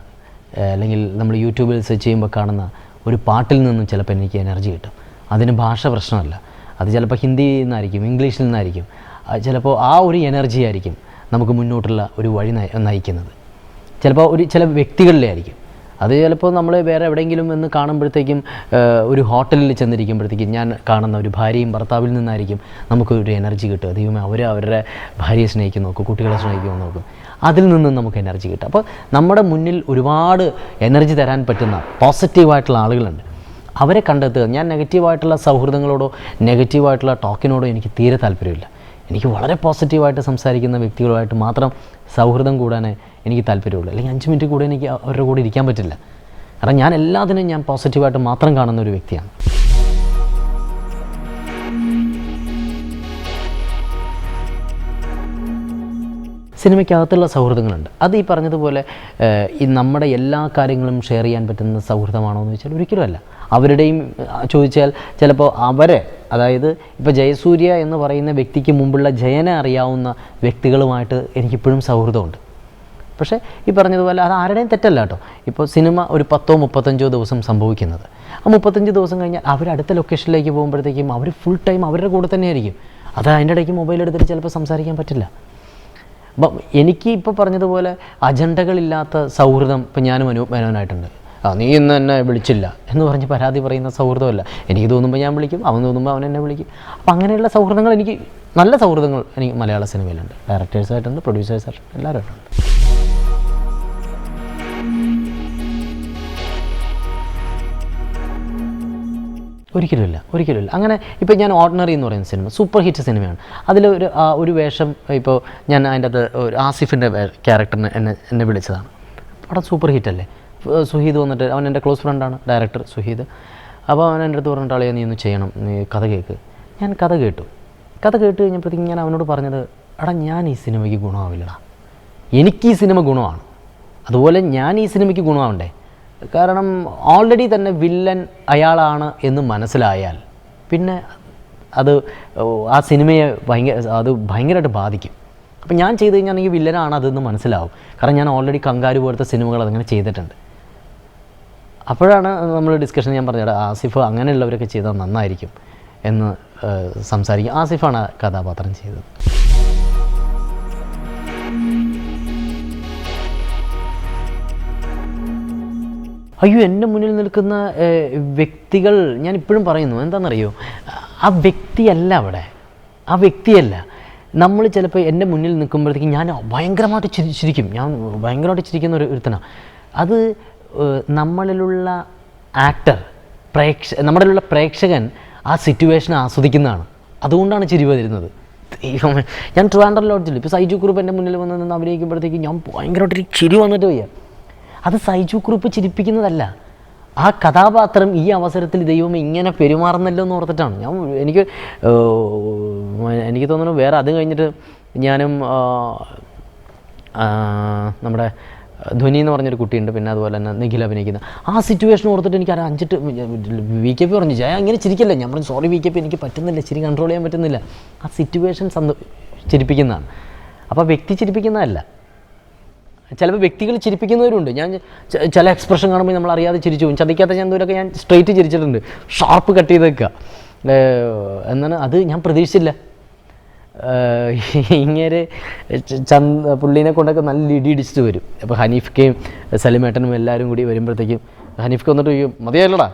[SPEAKER 1] അല്ലെങ്കിൽ നമ്മൾ യൂട്യൂബിൽ സെർച്ച് ചെയ്യുമ്പോൾ കാണുന്ന ഒരു പാട്ടിൽ നിന്നും ചിലപ്പോൾ എനിക്ക് എനർജി കിട്ടും. അതിന് ഭാഷ പ്രശ്നമല്ല, അത് ചിലപ്പോൾ ഹിന്ദിയിൽ നിന്നായിരിക്കും, ഇംഗ്ലീഷിൽ നിന്നായിരിക്കും. ചിലപ്പോൾ ആ ഒരു എനർജി ആയിരിക്കും നമുക്ക് മുന്നോട്ടുള്ള ഒരു വഴി നയിക്കുന്നത്. ചിലപ്പോൾ ചില വ്യക്തികളിലെ ആയിരിക്കും അത്. ചിലപ്പോൾ നമ്മൾ വേറെ എവിടെയെങ്കിലും എന്ന് കാണുമ്പോഴത്തേക്കും ഒരു ഹോട്ടലിൽ ചെന്നിരിക്കുമ്പോഴത്തേക്കും ഞാൻ കാണുന്ന ഒരു ഭാര്യയും ഭർത്താവിൽ നിന്നായിരിക്കും നമുക്ക് ഒരു എനർജി കിട്ടുക. ദൈവമേ, അവരുടെ ഭാര്യയെ സ്നേഹിക്കും നോക്കും, കുട്ടികളെ സ്നേഹിക്കുമെന്ന് നോക്കും, അതിൽ നിന്നും നമുക്ക് എനർജി കിട്ടും. അപ്പോൾ നമ്മുടെ മുന്നിൽ ഒരുപാട് എനർജി തരാൻ പറ്റുന്ന പോസിറ്റീവായിട്ടുള്ള ആളുകളുണ്ട്, അവരെ കണ്ടെത്തുക. ഞാൻ നെഗറ്റീവായിട്ടുള്ള സൗഹൃദങ്ങളോടോ നെഗറ്റീവായിട്ടുള്ള ടോക്കിനോടോ എനിക്ക് തീരെ താല്പര്യമില്ല. എനിക്ക് വളരെ പോസിറ്റീവായിട്ട് സംസാരിക്കുന്ന വ്യക്തികളുമായിട്ട് മാത്രം സൗഹൃദം കൂടാനേ എനിക്ക് താല്പര്യമുള്ളൂ. അല്ലെങ്കിൽ 5 മിനിറ്റ് കൂടെ എനിക്ക് അവരുടെ കൂടെ ഇരിക്കാൻ പറ്റില്ല. കാരണം ഞാൻ എല്ലാത്തിനും ഞാൻ പോസിറ്റീവായിട്ട് മാത്രം കാണുന്ന ഒരു വ്യക്തിയാണ്. സിനിമയ്ക്കകത്തുള്ള സൗഹൃദങ്ങളുണ്ട്. അത് ഈ പറഞ്ഞതുപോലെ ഈ നമ്മുടെ എല്ലാ കാര്യങ്ങളും ഷെയർ ചെയ്യാൻ പറ്റുന്ന സൗഹൃദമാണോ എന്ന് ചോദിച്ചാൽ ഒരിക്കലുമല്ല. അവരുടെയും ചോദിച്ചാൽ ചിലപ്പോൾ അതായത് ഇപ്പോൾ ജയസൂര്യ എന്ന് പറയുന്ന വ്യക്തിക്ക് മുമ്പുള്ള ജയനെ അറിയാവുന്ന വ്യക്തികളുമായിട്ട് എനിക്കിപ്പോഴും സൗഹൃദമുണ്ട്. പക്ഷേ ഈ പറഞ്ഞതുപോലെ അത് ആരുടെയും തെറ്റല്ല കേട്ടോ. ഇപ്പോൾ സിനിമ ഒരു 10-35 ദിവസം സംഭവിക്കുന്നത്, ആ 35 ദിവസം കഴിഞ്ഞാൽ അവർ അടുത്ത ലൊക്കേഷനിലേക്ക് പോകുമ്പോഴത്തേക്കും അവർ ഫുൾ ടൈം അവരുടെ കൂടെ തന്നെയായിരിക്കും. അത് അതിൻ്റെ ഇടയ്ക്ക് മൊബൈൽ എടുത്തിട്ട് ചിലപ്പോൾ സംസാരിക്കാൻ പറ്റില്ല. അപ്പം എനിക്ക് ഇപ്പോൾ പറഞ്ഞതുപോലെ അജണ്ടകളില്ലാത്ത സൗഹൃദം ഇപ്പം ഞാനും മേനോനായിട്ടുണ്ട്. നീ ഇന്ന് എന്നെ വിളിച്ചില്ല എന്ന് പറഞ്ഞ് പരാതി പറയുന്ന സൗഹൃദമല്ല. എനിക്ക് തോന്നുമ്പോൾ ഞാൻ വിളിക്കും, അവൻ തോന്നുമ്പോൾ അവൻ എന്നെ വിളിക്കും. അപ്പം അങ്ങനെയുള്ള സൗഹൃദങ്ങൾ, എനിക്ക് നല്ല സൗഹൃദങ്ങൾ എനിക്ക് മലയാള സിനിമയിലുണ്ട്. ഡയറക്ടേഴ്സായിട്ടുണ്ട്, പ്രൊഡ്യൂസേഴ്സായിട്ടുണ്ട്, എല്ലാവരുമായിട്ടുണ്ട്. ഒരിക്കലുമില്ല. അങ്ങനെ ഇപ്പോൾ ഞാൻ ഓർഡിനറി എന്ന് പറയുന്ന സിനിമ സൂപ്പർ ഹിറ്റ് സിനിമയാണ്. അതിൽ ഒരു വേഷം, ഇപ്പോൾ ഞാൻ അതിൻ്റെ അത് ഒരു ആസിഫിൻ്റെ ക്യാരക്ടറിന് എന്നെ വിളിച്ചതാണ്. അവിടെ സൂപ്പർ ഹിറ്റല്ലേ. സുഹീദ് വന്നിട്ട്, അവൻ എൻ്റെ ക്ലോസ് ഫ്രണ്ടാണ്, ഡയറക്ടർ സുഹീദ്. അപ്പോൾ അവൻ എൻ്റെ അടുത്ത് പറഞ്ഞിട്ട്, ആളെ നീ ഒന്ന് ചെയ്യണം, നീ കഥ കേൾക്ക്. ഞാൻ കഥ കേട്ട് കഴിഞ്ഞപ്പോഴത്തേക്കും ഞാൻ അവനോട് പറഞ്ഞത്, ഞാൻ ഈ സിനിമയ്ക്ക് ഗുണമാവില്ലടാ, എനിക്ക് ഈ സിനിമ ഗുണമാണ്, അതുപോലെ ഞാൻ ഈ സിനിമയ്ക്ക് ഗുണമാവണ്ടേ. കാരണം ഓൾറെഡി തന്നെ വില്ലൻ അയാളാണ് എന്ന് മനസ്സിലായാൽ പിന്നെ ആ സിനിമയെ ഭയങ്കരമായിട്ട് ബാധിക്കും. അപ്പം ഞാൻ ചെയ്ത് കഴിഞ്ഞാൽ എനിക്ക് വില്ലനാണ് അതെന്ന് മനസ്സിലാവും. കാരണം ഞാൻ ഓൾറെഡി കങ്കാരു പോലത്തെ സിനിമകൾ അതങ്ങനെ ചെയ്തിട്ടുണ്ട്. അപ്പോഴാണ് നമ്മൾ ഡിസ്കഷൻ, ഞാൻ പറഞ്ഞത് ആസിഫ് അങ്ങനെയുള്ളവരൊക്കെ ചെയ്താൽ നന്നായിരിക്കും എന്ന് സംസാരിക്കും. ആസിഫാണ് കഥാപാത്രം ചെയ്തത്. അയ്യോ, എൻ്റെ മുന്നിൽ നിൽക്കുന്ന വ്യക്തികൾ ഞാൻ ഇപ്പോഴും പറയുന്നു, എന്താണെന്നറിയോ, ആ വ്യക്തിയല്ല അവിടെ, ആ വ്യക്തിയല്ല. നമ്മൾ ചിലപ്പോൾ എൻ്റെ മുന്നിൽ നിൽക്കുമ്പോഴത്തേക്കും ഞാൻ ഭയങ്കരമായിട്ട് ചിരിക്കും, ഞാൻ ഭയങ്കരമായിട്ട് ചിരിക്കുന്ന ഒരുത്തനാണ്. അത് നമ്മളിലുള്ള ആക്ടർ, നമ്മളിലുള്ള പ്രേക്ഷകൻ ആ സിറ്റുവേഷൻ ആസ്വദിക്കുന്നതാണ്, അതുകൊണ്ടാണ് ചിരി വരുന്നത്. ഞാൻ ട്രിവാൻഡ്രം ലോഡ്ജിൽ ഇപ്പോൾ സൈജു കുറുപ്പ് എൻ്റെ മുന്നിൽ വന്ന് നിന്ന് അഭിനയിക്കുമ്പോഴത്തേക്കും ഞാൻ ഭയങ്കരമായിട്ടൊരു ചിരി വന്നിട്ട് വയ്യ. അത് സൈജു കുറുപ്പ് ചിരിപ്പിക്കുന്നതല്ല, ആ കഥാപാത്രം ഈ അവസരത്തിൽ ദൈവം ഇങ്ങനെ പെരുമാറുന്നല്ലോ എന്ന് ഓർത്തിട്ടാണ്. എനിക്ക് തോന്നുന്നു വേറെ അത് കഴിഞ്ഞിട്ട് ഞാനും നമ്മുടെ ധ്വനി എന്ന് പറഞ്ഞൊരു കുട്ടിയുണ്ട്, പിന്നെ അതുപോലെ തന്നെ നിഖിൽ അഭിനയിക്കുന്ന ആ സിറ്റുവേഷൻ ഓർത്തിട്ട് എനിക്ക് അഞ്ചിട്ട് VKP പറഞ്ഞു, ജയ അങ്ങനെ ചിരിക്കല്ലേ. ഞാൻ പറഞ്ഞു സോറി VKP, എനിക്ക് പറ്റുന്നില്ല, ചിരി കൺട്രോൾ ചെയ്യാൻ പറ്റുന്നില്ല. ആ സിറ്റുവേഷൻ ചിരിപ്പിക്കുന്നതാണ്, അപ്പോൾ വ്യക്തി ചിരിപ്പിക്കുന്നതല്ല. ചിലപ്പോൾ വ്യക്തികൾ ചിരിപ്പിക്കുന്നവരുണ്ട്. ഞാൻ ചില എക്സ്പ്രഷൻ കാണുമ്പോൾ നമ്മൾ അറിയാതെ ചിരിച്ചു പോകും. ചതിക്കാത്ത ചന്തൂരൊക്കെ ഞാൻ സ്ട്രെയിറ്റ് ചിരിച്ചിട്ടുണ്ട്, ഷാർപ്പ് കട്ട് ചെയ്ത് വെക്കുക. എന്നാണ് അത് ഞാൻ പ്രതീക്ഷിച്ചില്ല. ഇങ്ങനെ പുള്ളീനെ കൊണ്ടൊക്കെ നല്ല ഇടിച്ചിട്ട് വരും. അപ്പോൾ ഹനീഫ്ക്കയും സലിമേട്ടനും എല്ലാവരും കൂടി വരുമ്പോഴത്തേക്കും ഹനീഫ്ക്ക് വന്നിട്ട് മതിയായില്ലടാ,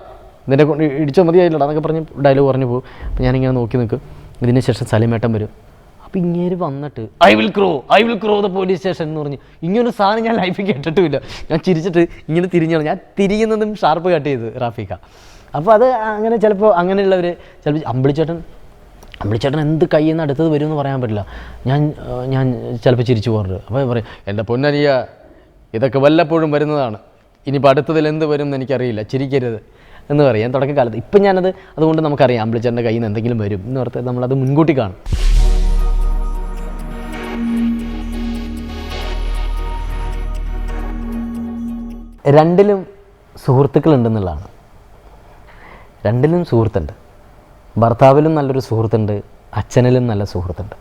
[SPEAKER 1] നിന്നെ കൊണ്ട് ഇടിച്ചോ മതിയായില്ലടാ എന്നൊക്കെ പറഞ്ഞ് ഡയലോഗ് പറഞ്ഞു പോകും. അപ്പോൾ ഞാനിങ്ങനെ നോക്കി നിൽക്കും. ഇതിന് ശേഷം സലിമേട്ടൻ വരും. അപ്പോൾ ഇങ്ങനെ വന്നിട്ട് I will crow the police station എന്ന് പറഞ്ഞ് ഇങ്ങനൊരു സാധനം ഞാൻ ലൈഫിൽ കേട്ടിട്ടുമില്ല. ഞാൻ ചിരിച്ചിട്ട് ഇങ്ങനെ തിരിഞ്ഞാണ്, ഞാൻ തിരിയുന്നതും ഷാർപ്പ് കട്ട് ചെയ്ത് റാഫിക്ക. അപ്പോൾ അത് അങ്ങനെ ചിലപ്പോൾ അങ്ങനെയുള്ളവർ, ചിലപ്പോൾ അമ്പിളിച്ചേട്ടൻ എന്ത് കയ്യിൽ നിന്ന് അടുത്തത് വരുമെന്ന് പറയാൻ പറ്റില്ല. ഞാൻ ചിലപ്പോൾ ചിരിച്ചു പോകാറുണ്ട്. അപ്പോൾ പറയും, എൻ്റെ പൊന്നനിയ ഇതൊക്കെ വല്ലപ്പോഴും വരുന്നതാണ്, ഇനിയിപ്പോൾ അടുത്തതിൽ എന്ത് വരും എന്ന് എനിക്കറിയില്ല, ചിരിക്കരുത് എന്ന് പറയും. ഞാൻ തുടക്കക്കാലത്ത്. ഇപ്പം അതുകൊണ്ട് നമുക്കറിയാം അമ്പിളിച്ചേട്ടൻ്റെ കയ്യിൽ നിന്ന് എന്തെങ്കിലും വരും എന്ന് ഓർത്ത് നമ്മളത് മുൻകൂട്ടി കാണും. രണ്ടിലും സുഹൃത്തുക്കളുണ്ടെന്നുള്ളതാണ്. രണ്ടിലും സുഹൃത്തുണ്ട്. ഭർത്താവിലും നല്ലൊരു സുഹൃത്തുണ്ട്, അച്ഛനിലും നല്ല സുഹൃത്തുണ്ട്.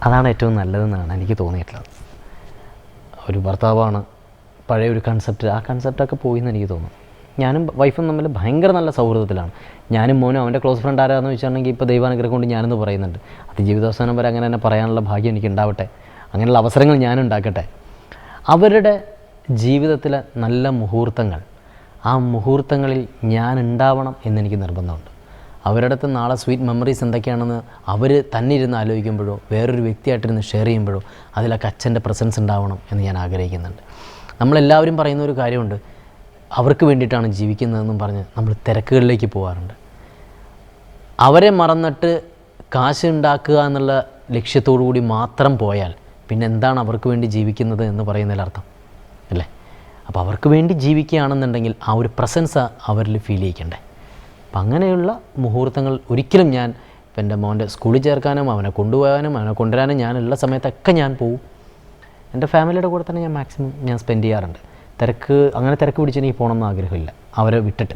[SPEAKER 1] അതാണ് ഏറ്റവും നല്ലതെന്നാണ് എനിക്ക് തോന്നിയിട്ടുള്ളത്. ഒരു ഭർത്താവാണ് പഴയ ഒരു കൺസെപ്റ്റ്, ആ കൺസെപ്റ്റൊക്കെ പോയി എന്ന് എനിക്ക് തോന്നുന്നു. ഞാനും വൈഫും തമ്മിൽ ഭയങ്കര നല്ല സൗഹൃദത്തിലാണ്. ഞാനും മോനും അവൻ്റെ ക്ലോസ് ഫ്രണ്ട് ആരാന്ന് വെച്ചിട്ടുണ്ടെങ്കിൽ ഇപ്പോൾ ദൈവാനുഗ്രഹം കൊണ്ട് ഞാനെന്ന് പറയുന്നുണ്ട്. അത് ജീവിതാവസാനം വരെ അങ്ങനെ തന്നെ പറയാനുള്ള ഭാഗ്യം എനിക്ക് ഉണ്ടാവട്ടെ, അങ്ങനെയുള്ള അവസരങ്ങൾ ഞാനുണ്ടാക്കട്ടെ. അവരുടെ ജീവിതത്തിലെ നല്ല മുഹൂർത്തങ്ങൾ, ആ മുഹൂർത്തങ്ങളിൽ ഞാൻ ഉണ്ടാവണം എന്നെനിക്ക് നിർബന്ധമുണ്ട്. അവരുടെ അടുത്ത് നാളെ സ്വീറ്റ് മെമ്മറീസ് എന്തൊക്കെയാണെന്ന് അവർ തന്നെ ഇരുന്ന് ആലോചിക്കുമ്പോഴോ വേറൊരു വ്യക്തിയായിട്ടിരുന്ന് ഷെയർ ചെയ്യുമ്പോഴോ അതിലൊക്കെ അച്ഛൻ്റെ പ്രസൻസ് ഉണ്ടാവണം എന്ന് ഞാൻ ആഗ്രഹിക്കുന്നുണ്ട്. നമ്മളെല്ലാവരും പറയുന്ന ഒരു കാര്യമുണ്ട്, അവർക്ക് വേണ്ടിയിട്ടാണ് ജീവിക്കുന്നതെന്നും പറഞ്ഞ് നമ്മൾ തിരക്കുകളിലേക്ക് പോകാറുണ്ട്. അവരെ മറന്നിട്ട് കാശ് ഉണ്ടാക്കുക എന്നുള്ള ലക്ഷ്യത്തോടു കൂടി മാത്രം പോയാൽ പിന്നെ എന്താണ് അവർക്ക് വേണ്ടി ജീവിക്കുന്നത് എന്ന് പറയുന്നതിലർത്ഥം അല്ലേ? അപ്പോൾ അവർക്ക് വേണ്ടി ജീവിക്കുകയാണെന്നുണ്ടെങ്കിൽ ആ ഒരു പ്രസൻസ് അവരിൽ ഫീൽ ചെയ്യിക്കണ്ടേ? അപ്പം അങ്ങനെയുള്ള മുഹൂർത്തങ്ങൾ ഒരിക്കലും ഞാൻ ഇപ്പം എൻ്റെ മോൻ്റെ സ്കൂളിൽ ചേർക്കാനും അവനെ കൊണ്ടുപോകാനും അവനെ കൊണ്ടുവരാനും ഞാനുള്ള സമയത്തൊക്കെ ഞാൻ പോവും. എൻ്റെ ഫാമിലിയുടെ കൂടെ തന്നെ ഞാൻ മാക്സിമം ഞാൻ സ്പെൻഡ് ചെയ്യാറുണ്ട്. അങ്ങനെ തിരക്ക് പിടിച്ച് എനിക്ക് പോകണമെന്ന് ആഗ്രഹമില്ല അവരെ വിട്ടിട്ട്.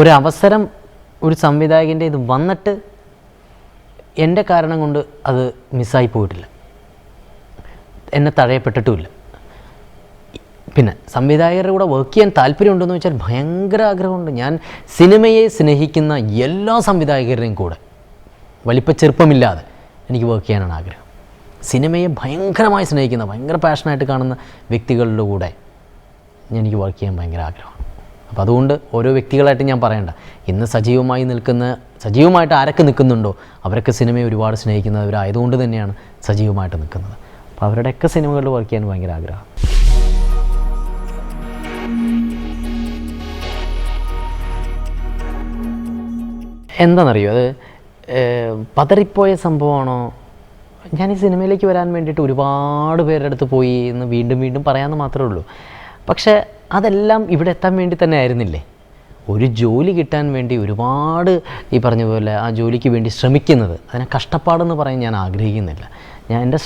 [SPEAKER 1] ഒരവസരം ഒരു സംവിധായകൻ്റെ ഇത് വന്നിട്ട് എൻ്റെ കാരണം കൊണ്ട് അത് മിസ്സായി പോയിട്ടില്ല, എന്നെ തഴയപ്പെട്ടിട്ടുമില്ല. പിന്നെ സംവിധായകരുടെ കൂടെ വർക്ക് ചെയ്യാൻ താല്പര്യമുണ്ടെന്ന് വെച്ചാൽ ഭയങ്കര ആഗ്രഹമുണ്ട്. ഞാൻ സിനിമയെ സ്നേഹിക്കുന്ന എല്ലാ സംവിധായകരുടെയും കൂടെ വലിപ്പ ചെറുപ്പമില്ലാതെ എനിക്ക് വർക്ക് ചെയ്യാനാണ് ആഗ്രഹം. സിനിമയെ ഭയങ്കരമായി സ്നേഹിക്കുന്ന, ഭയങ്കര പാഷനായിട്ട് കാണുന്ന വ്യക്തികളുടെ കൂടെ എനിക്ക് വർക്ക് ചെയ്യാൻ ഭയങ്കര ആഗ്രഹമാണ്. അപ്പോൾ അതുകൊണ്ട് ഓരോ വ്യക്തികളായിട്ട് ഞാൻ പറയണ്ട, ഇന്ന് സജീവമായിട്ട് ആരൊക്കെ നിൽക്കുന്നുണ്ടോ അവരൊക്കെ സിനിമയെ ഒരുപാട് സ്നേഹിക്കുന്നവരായതുകൊണ്ട് തന്നെയാണ് സജീവമായിട്ട് നിൽക്കുന്നത്. അപ്പോൾ അവരുടെയൊക്കെ സിനിമകളിൽ വർക്ക് ചെയ്യാൻ ഭയങ്കര ആഗ്രഹം. എന്താണെന്നറിയോ, അത് പതറിപ്പോയ സംഭവമാണോ? ഞാൻ ഈ സിനിമയിലേക്ക് വരാൻ വേണ്ടിയിട്ട് ഒരുപാട് പേരുടെ അടുത്ത് പോയി എന്ന് വീണ്ടും പറയാമെന്ന് മാത്രമേ ഉള്ളൂ. പക്ഷേ അതെല്ലാം ഇവിടെ എത്താൻ വേണ്ടി തന്നെ ആയിരുന്നില്ലേ? ഒരു ജോലി കിട്ടാൻ വേണ്ടി ഒരുപാട് ഈ പറഞ്ഞ പോലെ ആ ജോലിക്ക് വേണ്ടി ശ്രമിക്കുന്നത്, അതിനെ കഷ്ടപ്പാടെന്ന് പറയാൻ ഞാൻ ആഗ്രഹിക്കുന്നില്ല. എൻ്റെ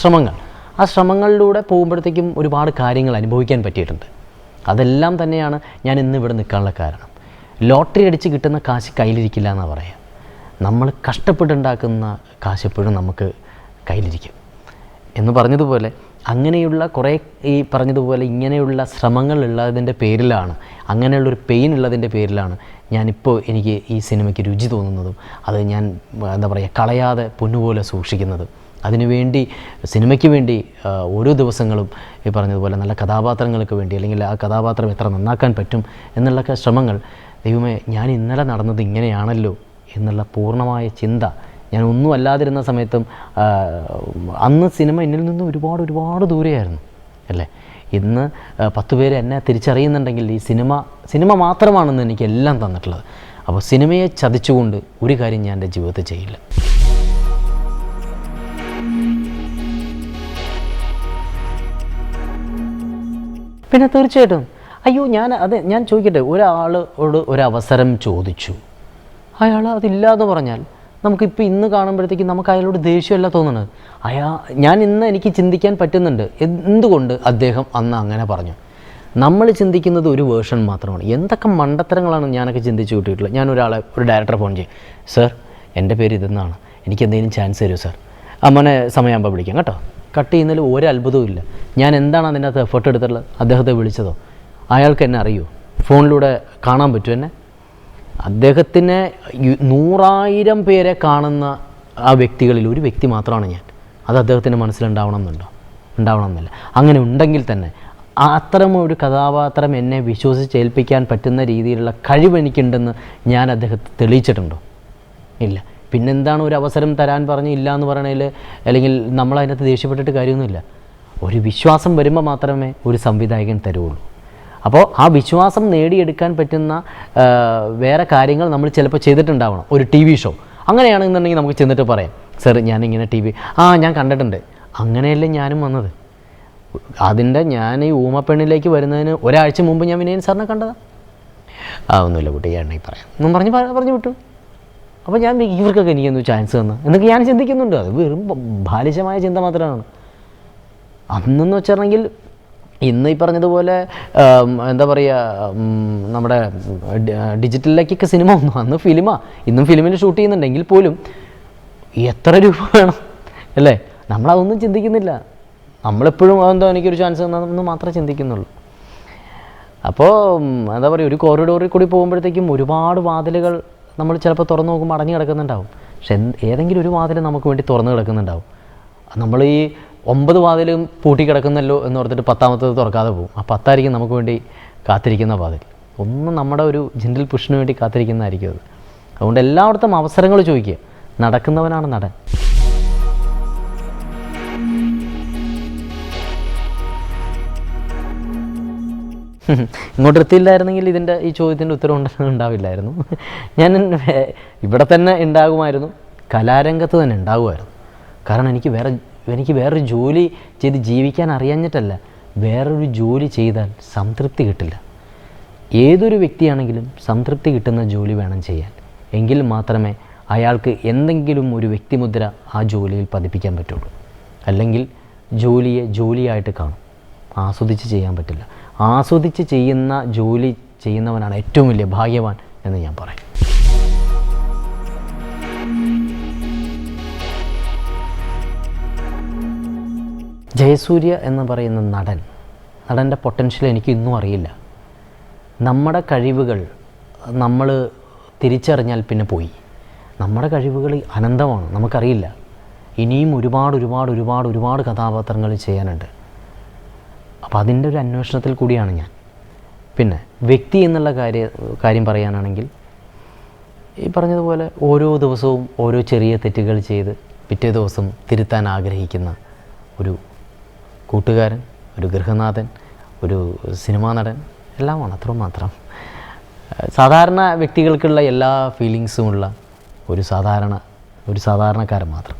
[SPEAKER 1] ആ ശ്രമങ്ങളിലൂടെ പോകുമ്പോഴത്തേക്കും ഒരുപാട് കാര്യങ്ങൾ അനുഭവിക്കാൻ പറ്റിയിട്ടുണ്ട്. അതെല്ലാം തന്നെയാണ് ഞാൻ ഇന്ന് ഇവിടെ നിൽക്കാനുള്ള കാരണം. ലോട്ടറി അടിച്ച് കിട്ടുന്ന കാശ് കയ്യിലിരിക്കില്ല എന്നാണ് പറയുക. നമ്മൾ കഷ്ടപ്പെട്ടുണ്ടാക്കുന്ന കാശ് എപ്പോഴും നമുക്ക് കയ്യിലിരിക്കും എന്ന് പറഞ്ഞതുപോലെ, അങ്ങനെയുള്ള കുറേ ഈ പറഞ്ഞതുപോലെ ഇങ്ങനെയുള്ള ശ്രമങ്ങൾ ഉള്ളതിൻ്റെ പേരിലാണ്, അങ്ങനെയുള്ളൊരു പെയിൻ ഉള്ളതിൻ്റെ പേരിലാണ് ഞാനിപ്പോൾ എനിക്ക് ഈ സിനിമയ്ക്ക് രുചി തോന്നുന്നതും അത് ഞാൻ എന്താ പറയുക കളയാതെ പൊന്നുപോലെ സൂക്ഷിക്കുന്നതും അതിനുവേണ്ടി സിനിമയ്ക്ക് വേണ്ടി ഓരോ ദിവസങ്ങളും ഈ പറഞ്ഞതുപോലെ നല്ല കഥാപാത്രങ്ങൾക്ക് വേണ്ടി അല്ലെങ്കിൽ ആ കഥാപാത്രം എത്ര നന്നാക്കാൻ പറ്റും എന്നുള്ളൊക്കെ ശ്രമങ്ങൾ. ദൈവമേ, ഞാൻ ഇന്നലെ നടന്നത് ഇങ്ങനെയാണല്ലോ എന്നുള്ള പൂർണ്ണമായ ചിന്ത. ഞാൻ ഒന്നും അല്ലാതിരുന്ന സമയത്തും അന്ന് സിനിമ എന്നിൽ നിന്ന് ഒരുപാട് ദൂരെയായിരുന്നു അല്ലേ. ഇന്ന് 10 പേര് എന്നെ തിരിച്ചറിയുന്നുണ്ടെങ്കിൽ ഈ സിനിമ മാത്രമാണെന്ന് എനിക്ക് എല്ലാം തന്നിട്ടുള്ളത്. അപ്പോൾ സിനിമയെ ചതിച്ചുകൊണ്ട് ഒരു കാര്യം ഞാൻ എൻ്റെ ജീവിതത്തിൽ ചെയ്യില്ല. പിന്നെ തീർച്ചയായിട്ടും ഞാൻ ചോദിക്കട്ടെ, ഒരാളോട് ഒരവസരം ചോദിച്ചു, അയാൾ അതില്ലാതെ പറഞ്ഞാൽ നമുക്കിപ്പോൾ ഇന്ന് കാണുമ്പോഴത്തേക്കും നമുക്ക് അയാളോട് ദേഷ്യമല്ല തോന്നുന്നത്. ഞാൻ ഇന്ന് എനിക്ക് ചിന്തിക്കാൻ പറ്റുന്നുണ്ട് എന്തുകൊണ്ട് അദ്ദേഹം അന്ന് അങ്ങനെ പറഞ്ഞു. നമ്മൾ ചിന്തിക്കുന്നത് ഒരു വേർഷൻ മാത്രമാണ്. എന്തൊക്കെ മണ്ടത്തരങ്ങളാണ് ഞാനൊക്കെ ചിന്തിച്ച് കൂട്ടിയിട്ടുള്ളത്. ഞാൻ ഒരു ഡയറക്ടറെ ഫോൺ ചെയ്യും, സർ എൻ്റെ പേര് ഇതെന്നാണ്, എനിക്ക് എന്തെങ്കിലും ചാൻസ് തരുമോ സർ, അമ്മനെ സമയമാകുമ്പോൾ വിളിക്കാം കേട്ടോ. കട്ട് ചെയ്യുന്നതിൽ ഒരു അത്ഭുതവും ഇല്ല. ഞാൻ എന്താണ് അതിൻ്റെ അകത്ത് എഫേർട്ട് എടുത്തിട്ടുള്ളത്? അദ്ദേഹത്തെ വിളിച്ചതോ? അയാൾക്ക് എന്നെ അറിയുമോ? ഫോണിലൂടെ കാണാൻ പറ്റുമോ എന്നെ? അദ്ദേഹത്തിനെ 100,000 പേരെ കാണുന്ന ആ വ്യക്തികളിൽ ഒരു വ്യക്തി മാത്രമാണ് ഞാൻ. അത് അദ്ദേഹത്തിൻ്റെ ഉണ്ടാവണമെന്നില്ല. അങ്ങനെ ഉണ്ടെങ്കിൽ തന്നെ അത്തരം ഒരു കഥാപാത്രം എന്നെ വിശ്വസിച്ചേൽപ്പിക്കാൻ പറ്റുന്ന രീതിയിലുള്ള കഴിവ് എനിക്കുണ്ടെന്ന് ഞാൻ അദ്ദേഹത്തെ തെളിയിച്ചിട്ടുണ്ടോ? ഇല്ല. പിന്നെന്താണ് ഒരു അവസരം തരാൻ പറഞ്ഞ് ഇല്ല എന്ന് പറയണതിൽ, അല്ലെങ്കിൽ നമ്മളതിനകത്ത് ദേഷ്യപ്പെട്ടിട്ട് കാര്യമൊന്നുമില്ല. ഒരു വിശ്വാസം വരുമ്പോൾ മാത്രമേ ഒരു സംവിധായകൻ തരുള്ളൂ. അപ്പോൾ ആ വിശ്വാസം നേടിയെടുക്കാൻ പറ്റുന്ന വേറെ കാര്യങ്ങൾ നമ്മൾ ചിലപ്പോൾ ചെയ്തിട്ടുണ്ടാവണം. ഒരു TV ഷോ അങ്ങനെയാണെന്നുണ്ടെങ്കിൽ നമുക്ക് ചെന്നിട്ട് പറയാം, സർ ഞാനിങ്ങനെ ഞാൻ കണ്ടിട്ടുണ്ട്. അങ്ങനെയല്ലേ ഞാനും വന്നത്. ഞാൻ ഈ ഊമപ്പെണ്ണിലേക്ക് വരുന്നതിന് ഒരാഴ്ച മുമ്പ് ഞാൻ വിനയൻ സാറിനെ കണ്ടതാണ്. ഒന്നുമില്ല കുട്ടി, എണ്ണി പറയാം എന്നും പറഞ്ഞു വിട്ടു. അപ്പോൾ ഇവർക്കൊക്കെ എനിക്കൊന്ന് ചാൻസ് തന്നു എന്നൊക്കെ ഞാൻ ചിന്തിക്കുന്നുണ്ട്. അത് വെറും ബാലിശമായ ചിന്ത മാത്രമാണ്. അന്നെന്ന് വെച്ചിട്ടുണ്ടെങ്കിൽ ഇന്ന് ഈ പറഞ്ഞതുപോലെ എന്താ പറയുക, നമ്മുടെ ഡിജിറ്റലിലേക്കൊക്കെ സിനിമ വന്നു. അന്ന് ഇന്നും ഫിലിമിൽ ഷൂട്ട് ചെയ്യുന്നുണ്ടെങ്കിൽ പോലും എത്ര രൂപ വേണം അല്ലേ? നമ്മളതൊന്നും ചിന്തിക്കുന്നില്ല. നമ്മളെപ്പോഴും അതെന്തോ എനിക്കൊരു ചാൻസ് തന്നതെന്ന് മാത്രമേ ചിന്തിക്കുന്നുള്ളൂ. അപ്പോൾ എന്താ പറയുക, ഒരു കോറിഡോറിൽ കൂടി പോകുമ്പോഴത്തേക്കും ഒരുപാട് വാതിലുകൾ നമ്മൾ ചിലപ്പോൾ തുറന്നു നോക്കുമ്പോൾ അടഞ്ഞു കിടക്കുന്നുണ്ടാവും. പക്ഷെ ഏതെങ്കിലും ഒരു വാതിൽ നമുക്ക് വേണ്ടി തുറന്നു കിടക്കുന്നുണ്ടാവും. നമ്മൾ ഈ 9 വാതിലും പൂട്ടി കിടക്കുന്നല്ലോ എന്ന് ഓർത്തിട്ട് 10ാമത്തത് തുറക്കാതെ പോകും. ആ 10ആയിരിക്കും നമുക്ക് വേണ്ടി കാത്തിരിക്കുന്ന വാതിൽ. നമ്മുടെ ഒരു ജെന്റിൽ പുഷിന് വേണ്ടി കാത്തിരിക്കുന്നതായിരിക്കും അത്. അതുകൊണ്ട് എല്ലായിടത്തും അവസരങ്ങൾ ചോദിക്കുക. നടക്കുന്നവനാണ് നടൻ. ഇങ്ങോട്ട് എത്തിയില്ലായിരുന്നെങ്കിൽ ഈ ചോദ്യത്തിൻ്റെ ഉത്തരം ഉണ്ടാവില്ലായിരുന്നു. ഞാൻ ഇവിടെ തന്നെ ഉണ്ടാകുമായിരുന്നു, കലാരംഗത്ത് തന്നെ ഉണ്ടാകുമായിരുന്നു. കാരണം എനിക്ക് വേറൊരു ജോലി ചെയ്ത് ജീവിക്കാൻ അറിയാഞ്ഞിട്ടല്ല, വേറൊരു ജോലി ചെയ്താൽ സംതൃപ്തി കിട്ടില്ല. ഏതൊരു വ്യക്തിയാണെങ്കിലും സംതൃപ്തി കിട്ടുന്ന ജോലി വേണം ചെയ്യാൻ. എങ്കിൽ മാത്രമേ അയാൾക്ക് എന്തെങ്കിലും ഒരു വ്യക്തിമുദ്ര ആ ജോലിയിൽ പതിപ്പിക്കാൻ പറ്റുള്ളൂ. അല്ലെങ്കിൽ ജോലിയെ ജോലിയായിട്ട് കാണും, ആസ്വദിച്ച് ചെയ്യാൻ പറ്റില്ല. ആസ്വദിച്ച് ചെയ്യുന്ന ജോലി ചെയ്യുന്നവനാണ് ഏറ്റവും വലിയ ഭാഗ്യവാൻ എന്ന് ഞാൻ പറയും. ജയസൂര്യ എന്ന് പറയുന്ന നടൻ്റെ പൊട്ടൻഷ്യൽ എനിക്ക് ഇന്നും അറിയില്ല. നമ്മുടെ കഴിവുകൾ നമ്മൾ തിരിച്ചറിഞ്ഞാൽ പിന്നെ പോയി. നമ്മുടെ കഴിവുകൾ അനന്തമാണ്, നമുക്കറിയില്ല. ഇനിയും ഒരുപാട് കഥാപാത്രങ്ങൾ ചെയ്യാനുണ്ട്. അപ്പോൾ അതിൻ്റെ ഒരു അന്വേഷണത്തിൽ കൂടിയാണ് ഞാൻ. പിന്നെ വ്യക്തി എന്നുള്ള കാര്യം പറയാനാണെങ്കിൽ ഈ പറഞ്ഞതുപോലെ ഓരോ ദിവസവും ഓരോ ചെറിയ തെറ്റുകൾ ചെയ്ത് പിറ്റേ ദിവസം തിരുത്താൻ ആഗ്രഹിക്കുന്ന ഒരു കൂട്ടുകാരൻ, ഒരു ഗൃഹനാഥൻ, ഒരു സിനിമാ നടൻ എല്ലാമാണ്. അത്രമാത്രം സാധാരണ വ്യക്തികൾക്കുള്ള എല്ലാ ഫീലിങ്സുമുള്ള ഒരു സാധാരണക്കാരൻ മാത്രം.